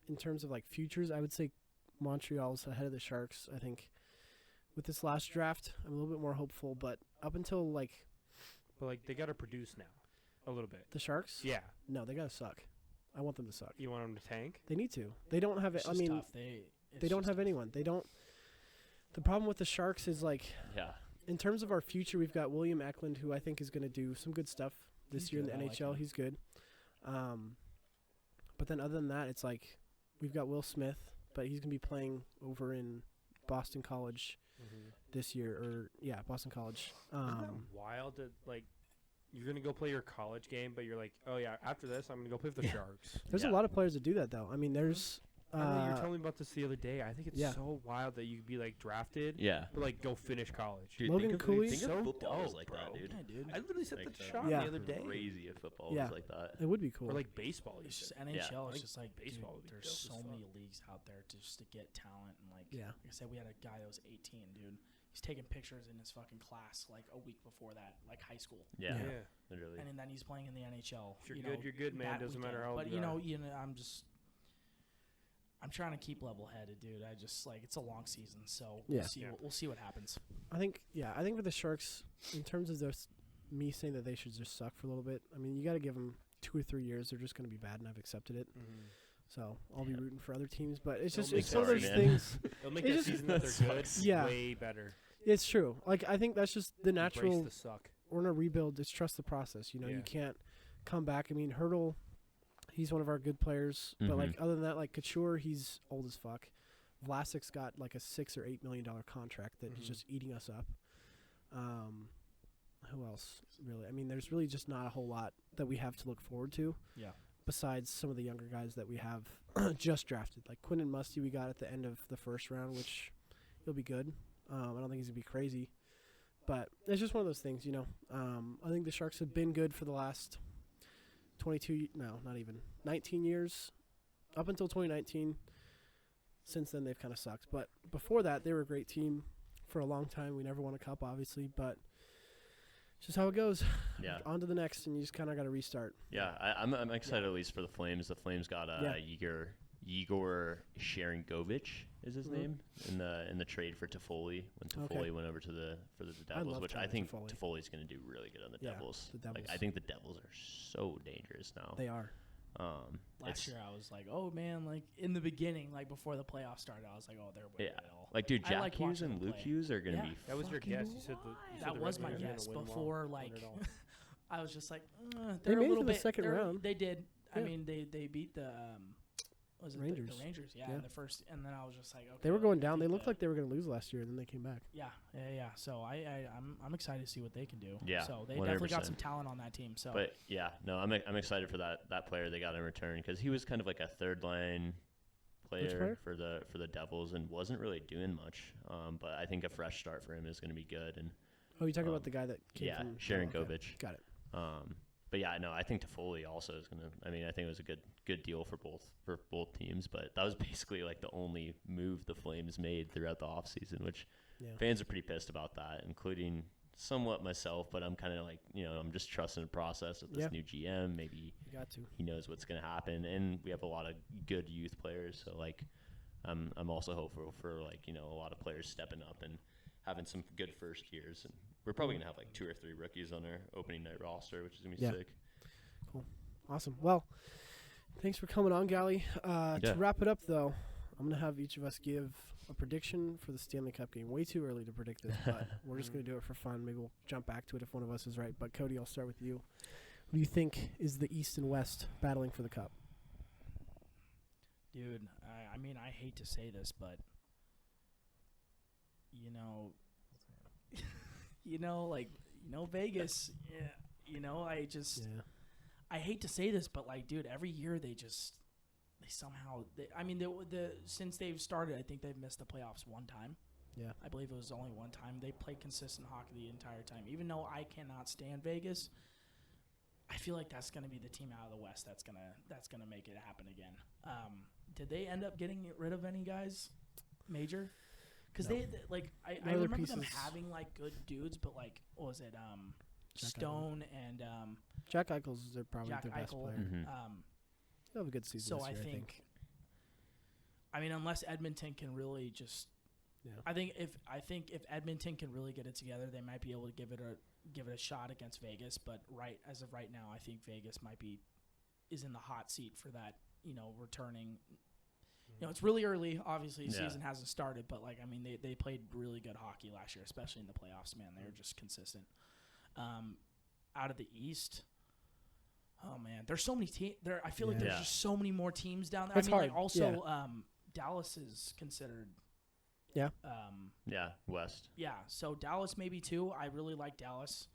B: in terms of like futures, I would say Montreal's ahead of the Sharks. I think with this last draft, I'm a little bit more hopeful. But up until like
A: But like they gotta produce now, a little bit.
B: the Sharks,
A: Yeah.
B: no, they gotta suck. I want them to suck.
A: You want them to tank?
B: They need to. They don't have it.
D: It's
B: I
D: just
B: mean,
D: tough. They
B: don't have anyone. They don't. The problem with the Sharks is like,
C: Yeah.
B: in terms of our future, we've got William Eklund, who I think is going to do some good stuff this
D: He's
B: year in
D: good.
B: the
D: I like
B: NHL.
D: him.
B: He's good. But then other than that, it's like we've got Will Smith, but he's going to be playing over in Boston College this year, Boston College.
A: Isn't that wild that like you're gonna go play your college game, but you're like, oh yeah, after this I'm gonna go play for the
B: Yeah.
A: Sharks.
B: There's
C: Yeah.
B: a lot of players that do that though. I mean, there's
A: I know you were telling me about this the other day. I think it's
B: Yeah.
A: so wild that you could be like drafted,
C: Yeah.
A: but like go finish college.
C: Dude,
B: Logan
C: think of,
B: Cooley-
C: think of
A: So
C: football was
A: dope,
C: like
A: bro.
C: that, dude.
D: Yeah, dude.
A: I literally set
C: Like,
A: the
C: so
A: shot
B: Yeah.
A: the other day.
C: Crazy if football
B: Yeah.
C: was like that.
B: it would be cool.
A: Or like baseball.
D: It's just
A: even.
D: NHL.
A: I
D: It's
A: think
D: just like
A: baseball would
D: dude,
A: be
D: there's
A: dope as
D: so many
A: fuck.
D: leagues out there just to get talent and like.
B: Yeah.
D: Like I said, we had a guy that was 18, dude. He's taking pictures in his fucking class like a week before that, like high school.
C: Yeah.
B: Yeah.
C: Literally.
D: And then he's playing in the NHL.
A: If you're
D: you
A: good,
D: know,
A: you're good, man.
D: that
A: Doesn't matter
D: weekend.
A: how old
D: But
A: you
D: you know,
A: are.
D: I'm trying to keep level-headed, dude. I just like it's a long season, so
B: Yeah.
D: we'll see.
A: Yeah.
D: We'll see what happens.
B: I think for the Sharks, in terms of me saying that they should just suck for a little bit, I mean, you got to give them 2 or 3 years. They're just going to be bad, and I've accepted it. So I'll be
C: Yeah.
B: rooting for other teams. But it's
A: It'll
B: just
A: make
B: it's some of
C: sense,
B: those
C: man.
B: things.
A: It'll make
B: It
A: that
B: just-
A: season that they're good
B: Yeah.
A: way better.
B: It's true. Like, I think that's just the
A: Embrace
B: natural.
A: the suck.
B: We're in a rebuild. Just trust the process. You know,
A: Yeah.
B: you can't come back. I mean, Hurdle, he's one of our good players. But, like, other than that, like, Couture, he's old as fuck. Vlasic's got, like, a $6 or $8 million contract that is
A: Mhm.
B: just eating us up. Who else, really? I mean, there's really just not a whole lot that we have to look forward to.
D: Yeah.
B: Besides some of the younger guys that we have just drafted. Like, Quinn and Musty we got at the end of the first round, which he'll be good. I don't think he's going to be crazy. But it's just one of those things, you know. I think the Sharks have been good for the last 19 years. Up until 2019. Since then, they've kind of sucked. But before that, they were a great team for a long time. We never won a cup, obviously. But it's just how it goes.
C: Yeah.
B: On to the next, and you just kind of got to restart.
C: Yeah, I'm excited at least for the Flames. The Flames got Igor Sharangovich is his
B: Mhm.
C: name in the trade for Toffoli when Toffoli
B: Okay.
C: went over to the
B: I
C: Devils,
B: love
C: which I
B: Tyler
C: think
B: Toffoli.
C: Toffoli's going to do really good on the
B: Yeah,
C: Devils.
B: the Devils.
C: Like I think the Devils are so dangerous now.
B: They are.
D: Last year, I was like, oh man, like in the beginning, like before the playoffs started, I was like, oh, they're winning it all.
C: Like dude,
D: I
C: Jack
D: like
C: Hughes
D: watching
C: and
D: them
C: Luke
D: play.
C: Hughes are going to
D: Yeah.
C: be.
A: That was your
C: fucking
A: guess. You said
C: wild.
A: the
D: That was my
A: Red Wings are
D: guess
A: gonna win
D: before,
A: well,
D: like,
A: win it all.
D: I was just like,
B: They
D: they're
B: made
D: a
B: it
D: little
B: to the
D: bit.
B: second round.
D: They did. I
B: Yeah.
D: mean, they beat the was it
B: Rangers.
D: The Rangers? Yeah,
B: Yeah.
D: in the first, and then I was just like, okay.
B: They were
D: like,
B: going
D: I
B: down. They
D: think
B: looked like they were going to lose last year, and then they came back.
D: Yeah. So I'm excited to see what they can do.
C: Yeah,
D: So they definitely got
C: 100%.
D: some talent on that team. So.
C: But yeah, no, I'm excited for that player they got in return because he was kind of like a third line player
B: player?
C: for the Devils and wasn't really doing much. But I think a fresh start for him is going to be good. And
B: Oh, you're talking about the guy that came
C: yeah,
B: from
C: Sharangovich.
B: Got it.
C: But yeah, no, I think Toffoli also is gonna. I mean, I think it was a good deal for both teams. But that was basically like the only move the Flames made throughout the offseason, which
B: Yeah.
C: fans are pretty pissed about that, including somewhat myself. But I'm kind of like, I'm just trusting the process of this
B: Yeah.
C: new GM. Maybe
B: You got to.
C: he knows what's gonna happen, and we have a lot of good youth players. So like, I'm also hopeful for like a lot of players stepping up and having some good first years. And we're probably gonna have like 2 or 3 rookies on our opening night roster, which is gonna be
B: Yeah.
C: sick.
B: Awesome. Well, thanks for coming on, Galli.
C: Yeah.
B: To wrap it up, though, I'm going to have each of us give a prediction for the Stanley Cup game. Way too early to predict this, but we're just going to do it for fun. Maybe we'll jump back to it if one of us is right. But, Cody, I'll start with you. Who do you think is the East and West battling for the Cup?
D: Dude, I mean, I hate to say this, but, Vegas, I hate to say this, but, like, dude, every year since they've started, I think they've missed the playoffs one time.
B: Yeah.
D: I believe it was only one time. They played consistent hockey the entire time. Even though I cannot stand Vegas, I feel like that's going to be the team out of the West that's gonna make it happen again. Did they end up getting rid of any guys major? Because
B: No.
D: I
B: Other
D: remember them
B: pieces.
D: having, like, good dudes, but, like, what was it?
B: Jack
D: Stone and
B: Jack Eichel's probably
D: Jack
B: their best
D: Eichel.
B: player.
C: Mhm.
B: He'll have a good season
D: So
B: this year,
D: I think, unless Edmonton can really just,
B: Yeah.
D: I think if Edmonton can really get it together, they might be able to give it a shot against Vegas. But as of right now, I think Vegas is in the hot seat for that. Returning. It's really early. Obviously, the season hasn't started, but they played really good hockey last year, especially in the playoffs. Man, they were just consistent. Out of the East. Oh man, there's so many teams. I feel like there's just so many more teams down there.
B: That's hard.
D: Dallas is considered.
B: Yeah.
C: West.
D: Yeah. So Dallas maybe too. I really like Dallas.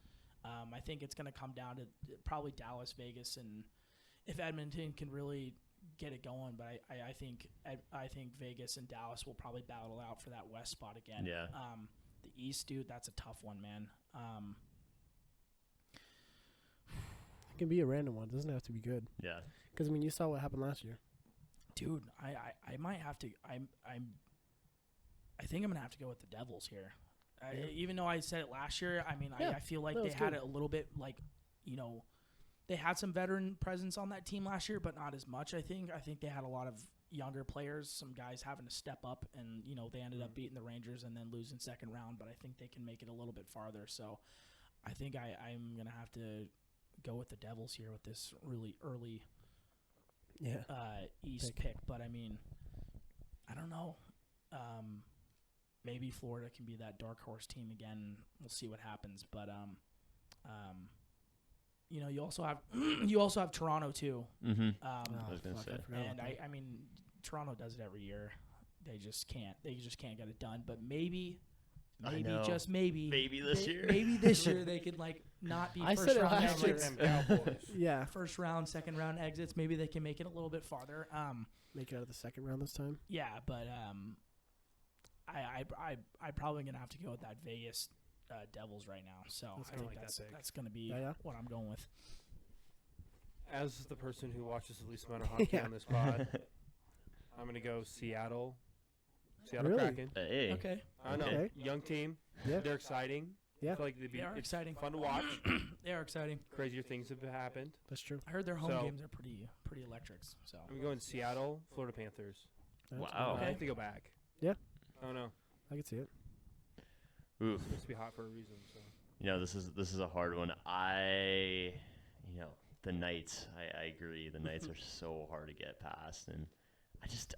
D: I think it's going to come down to probably Dallas, Vegas, and if Edmonton can really get it going. But I think Vegas and Dallas will probably battle out for that West spot again.
C: Yeah.
D: The East, dude, that's a tough one, man.
B: It can be a random one. It doesn't have to be good.
C: Yeah.
B: Because, you saw what happened last year.
D: Dude, I might have to. I think I'm gonna have to go with the Devils here. Even though I said it last year, I feel like they had it a little bit like, they had some veteran presence on that team last year, but not as much. I think they had a lot of younger players, some guys having to step up, and they ended up beating the Rangers and then losing second round. But I think they can make it a little bit farther. So I think I'm gonna have to go with the Devils here with this really early East pick. But I don't know. Maybe Florida can be that dark horse team again. We'll see what happens. But you also have Toronto too.
C: Mm-hmm.
B: Oh,
C: I was gonna say.
D: And Toronto does it every year. They just can't get it done. But maybe just maybe
C: this year.
D: Maybe this year they could not be
B: I
D: first
B: said it
D: round
B: last year.
D: exits.
B: Yeah.
D: First round, second round exits. Maybe they can make it a little bit farther.
B: Make it out of the second round this time.
D: Yeah, but I probably gonna have to go with that Vegas Devils right now. So I think that's gonna be what I'm going with.
A: As the person who watches the least amount of hockey on this pod, I'm going to go Seattle. Seattle
B: Really?
A: Kraken.
C: Hey.
D: Okay.
A: I don't know.
B: Okay.
A: Young team.
B: Yeah.
A: They're exciting.
B: Yeah.
A: I feel like
D: They are
A: it's
D: exciting.
A: fun to watch.
D: They are exciting.
A: Crazier things have happened.
B: That's true.
D: I heard their home
A: So-
D: games are pretty electric. So
A: I'm going Seattle, Florida Panthers.
C: Wow.
A: I think they go back.
B: Yeah.
A: I don't know.
B: I can see it.
C: Oof.
A: It's supposed to be hot for a reason. So.
C: This is a hard one. The Knights. I agree. The Knights are so hard to get past, and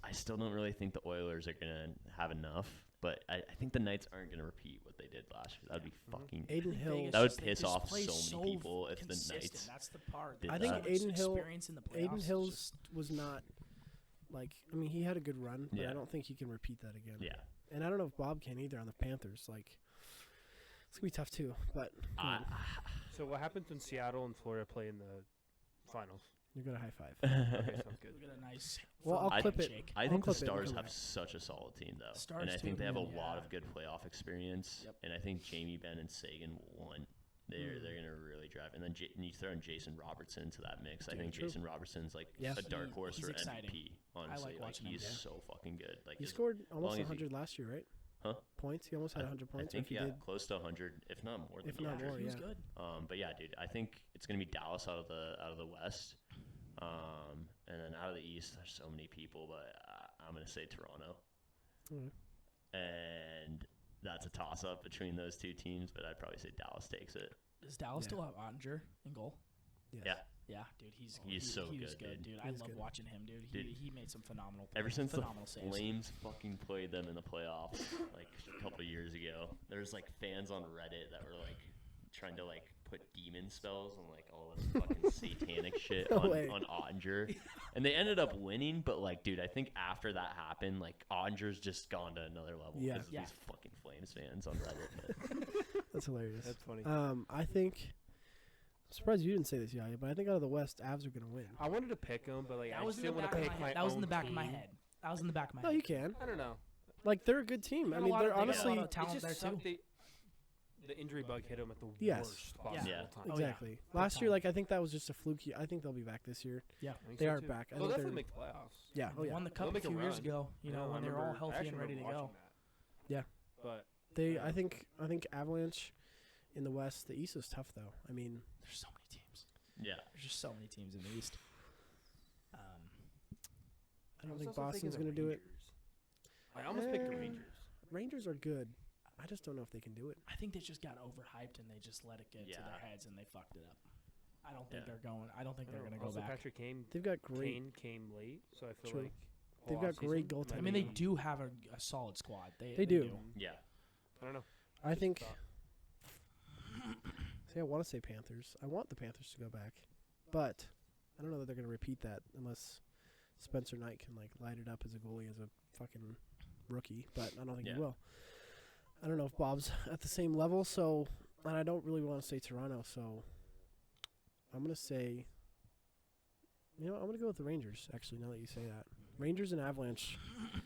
C: I still don't really think the Oilers are gonna have enough. But I think the Knights aren't gonna repeat what they did last year. That would be fucking.
B: Aiden Hill.
D: Vegas
C: That would
D: they
C: piss
D: just
C: off
D: play
C: so many people if the
D: consistent.
C: Knights
D: That's the part.
C: did
B: I think
C: that.
B: Aiden Hill.
D: Experience in the playoffs
B: Aiden
D: is
B: Hills
D: just-
B: was not he had a good run, but
C: Yeah.
B: I don't think he can repeat that again.
C: Yeah.
B: And I don't know if Bob can either on the Panthers. It's gonna be tough too. But go ahead.
A: So what happens when Seattle and Florida play in the finals?
B: You're gonna high five.
A: Okay, sounds good.
D: We get a nice.
B: Well,
D: firm
B: I'll clip it.
D: handshake.
C: I
B: I'll
C: think the
B: clip it and
C: Stars
B: come
C: have
B: back.
C: such a solid team, though.
D: Stars
C: and I
D: too,
C: think they have a
D: man.
C: lot
D: Yeah.
C: of good playoff experience.
D: Yep.
C: And I think Jamie Benn and Sagan will want. They're going to really drive. And then and you throw in Jason Robertson into that mix. I think
B: true.
C: Jason Robertson's
B: Yeah.
C: a dark horse
D: He's
C: for
D: exciting.
C: MVP, honestly.
D: watching him,
C: He's
D: yeah.
C: so fucking good.
B: He
C: as
B: scored almost
C: long as
B: 100 last year, right?
C: Huh?
B: Points. He almost had 100 points.
C: I think,
B: if he
C: yeah,
B: did.
C: close to 100, if not more than
B: If not
C: 100.
B: more,
D: He was
B: yeah.
D: good.
C: But yeah, dude, I think it's gonna be Dallas out of the West, and then out of the East, there's so many people, but I'm gonna say Toronto,
B: Alright.
C: and that's a toss up between those two teams, but I'd probably say Dallas takes it.
D: Does Dallas
B: Yeah.
D: still have Ottinger in goal?
B: Yes.
C: Yeah.
D: Yeah, dude,
C: He's so
D: he was
C: good, dude.
D: dude.
B: He
D: I
B: is
D: love
B: good.
D: watching him, dude. He made some phenomenal plays.
C: Ever since
D: phenomenal
C: the
D: saves.
C: Flames fucking played them in the playoffs, like a couple years ago, there's like fans on Reddit that were like trying to like put demon spells and like all this fucking satanic shit
B: No
C: on
B: way.
C: Ottinger, and they ended up winning. But like, dude, I think after that happened, like Ottinger's just gone to another level
B: Yeah.
C: because
D: Yeah.
C: these fucking Flames fans on Reddit.
B: That's hilarious.
A: That's funny.
B: I think. I'm surprised you didn't say this, Yaya, but I think out of the West, Avs are gonna win.
A: I wanted to pick them, but like
D: That
A: I
D: was
A: just
D: in the
A: didn't want
D: back
A: to
D: of
A: pick
D: my
A: my
D: head. That was in the
A: own
D: back of my
A: team.
D: head. That was in the back of my
B: No,
D: head.
B: you can.
A: I don't know.
B: Like they're a good team. I
D: got a
B: mean,
D: lot
B: they're
D: of- they got a
B: honestly
D: lot of talent
A: It just
D: there,
A: sucked
D: too.
A: the injury bug hit them at the
B: Yes.
A: worst possible
C: Yeah.
A: time.
D: Oh, yeah.
B: exactly.
D: Big
B: Last year,
D: time.
B: like I think that was just a fluky. I think they'll be back this year.
D: Yeah.
A: I think
B: They
A: so,
B: are
A: too.
B: back. I
A: They'll
B: think
A: definitely
B: they're-
A: make the playoffs.
B: Yeah. Oh
D: They
B: yeah.
D: won the cup
A: They'll
D: a
A: make a
D: few years
A: run.
D: ago. You know,
A: I
D: when they were all
A: remember- I
D: healthy
A: actually
D: and ready to
A: remember
D: go.
A: watching that.
B: Yeah.
A: But
B: They. I think Avalanche in the West. The East is tough though. I mean,
D: There's so many teams.
C: Yeah,
D: There's just so many teams in the East.
B: I don't
A: was
B: think
A: also
B: Boston's
A: thinking
B: gonna
A: the
B: do it.
A: Rangers. I almost picked the Rangers.
B: Rangers are good. I just don't know if they can do it.
D: I think they just got overhyped and they just let it get to
C: Yeah.
D: their heads and they fucked it up. I don't think
C: Yeah.
D: they're going. I don't think they're going to go
A: also,
D: back.
A: Patrick Kane
B: They've got great.
A: Kane came late, so I feel
B: True.
A: like
B: They've
A: whole
B: got great
A: offseason
B: goaltending.
D: I
A: might
D: mean, they
A: be-
D: do have a solid squad.
B: They do.
C: yeah.
A: I don't know.
B: I think.
A: thought.
B: See, I want to say Panthers. I want the Panthers to go back, but I don't know that they're going to repeat that unless Spencer Knight can like light it up as a goalie as a fucking rookie. But I don't think
C: Yeah.
B: he will. I don't know if Bob's at the same level. So, and I don't really want to say Toronto. So, I'm going to say. You know, I'm going to go with the Rangers. Actually, now that you say that, Rangers and Avalanche.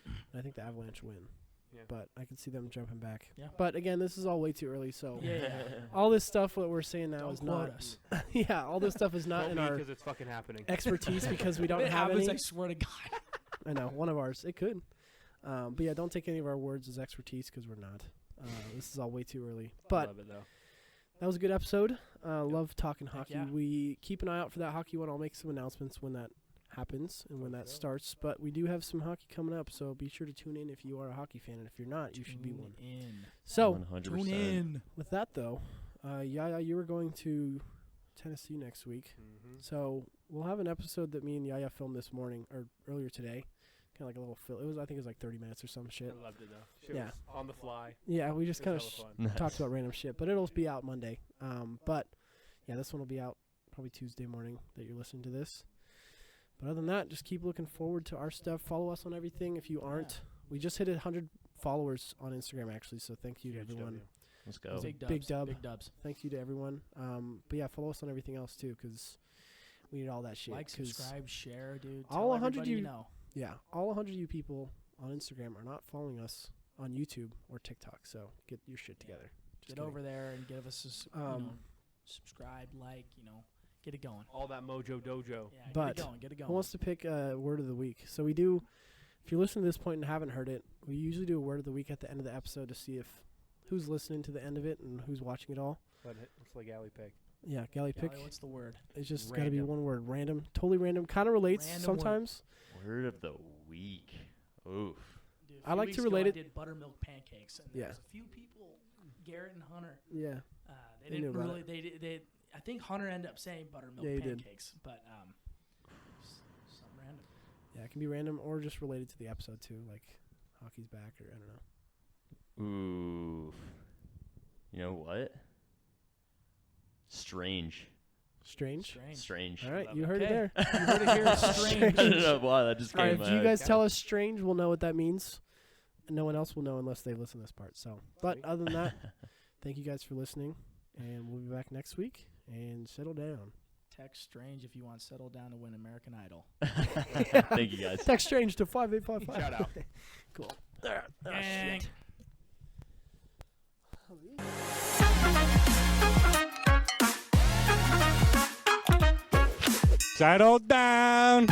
B: And I think the Avalanche win.
A: Yeah.
B: But I can see them jumping back.
D: Yeah.
B: But again, this is all way too early. So.
D: Yeah.
B: All this stuff that we're saying now
D: Don't
B: is
D: quote
B: not.
D: us.
B: Yeah, all this stuff is not in our
A: because it's fucking happening.
B: expertise because we don't
D: If it
B: have
D: happens,
B: any.
D: I swear to God.
B: I know one of ours. It could, but yeah, don't take any of our words as expertise because we're not. This is all way too early.
A: I
B: But
A: love it though.
B: that was a good episode. Love talking
D: Heck
B: hockey.
D: yeah.
B: We keep an eye out for that hockey one. I'll make some announcements when that happens and when that starts. But we do have some hockey coming up, so be sure to tune in if you are a hockey fan, and if you're not, you should be one.
D: Tune in.
B: So
C: 100%.
D: Tune in.
B: with that though, Yaya, you were going to Tennessee next week.
A: Mm-hmm.
B: So we'll have an episode that me and Yaya filmed this morning or earlier today, kind of like a little fill. I think it was like 30 minutes or some shit.
A: I loved it though. Shit
B: Yeah.
A: was on the fly.
B: Yeah, we just
A: It
B: kind of
A: was hella fun.
B: talked about random shit, but it'll be out Monday. But yeah, this one will be out probably Tuesday morning that you're listening to this. But other than that, just keep looking forward to our stuff. Follow us on everything if you aren't. We just hit 100 followers on Instagram actually, so thank you to
A: Huge
B: everyone.
A: W.
C: Let's go.
D: Big dubs.
B: Big dub.
D: Big dubs.
B: Thank you to everyone. But yeah, follow us on everything else too, because we need all that shit.
D: Like,
B: 'cause
D: subscribe, share, dude.
B: all
D: Tell
B: 100
D: everybody
B: you-
D: you know.
B: Yeah, all 100 of you people on Instagram are not following us on YouTube or TikTok, so get your shit
D: Yeah.
B: together. Just
D: Get
B: kidding.
D: over there and give us a subscribe, like, get it going.
A: All that mojo dojo.
D: Yeah,
B: But
D: get it going.
B: Who wants to pick a word of the week? So we do, if you listen to this point and haven't heard it, we usually do a word of the week at the end of the episode to see if who's listening to the end of it and who's watching it all.
A: Let's let Galli pick.
B: Yeah, Galli pick.
D: Galli, what's the word?
B: It's just got to be
A: Random.
B: one word. Random. Totally random. Kind of relates
D: Random word.
B: sometimes.
C: Word of the week. Oof.
D: Dude, a
B: I
D: few
B: like
D: weeks
B: to
D: ago,
B: relate
D: I
B: it-
D: did buttermilk pancakes, and
B: Yeah.
D: there's a few people, Garrett and Hunter.
B: Yeah.
D: They
B: They knew
D: didn't
B: about
D: really. They. I think Hunter ended up saying buttermilk
B: Yeah, he did.
D: pancakes, but some random.
B: Yeah, it can be random or just related to the episode too, like hockey's back or I don't know.
C: Oof. You know what? Strange.
B: Strange.
C: Strange.
B: All right,
A: Love
B: you
A: it.
B: heard it
D: Okay.
B: there.
D: You heard it here. Strange.
C: I don't know why that just
B: All right,
C: came
B: if
C: out.
B: you guys tell us strange, we'll know what that means. And no one else will know unless they listen to this part. So, but
A: Sweet.
B: other than that, thank you guys for listening, and we'll be back next week. And settle down.
D: Text Strange if you want to settle down to win American Idol.
C: Thank you guys.
B: Text strange to 5855.
A: Shout out.
B: Cool.
D: Gang.
B: Shit.
E: Settle down.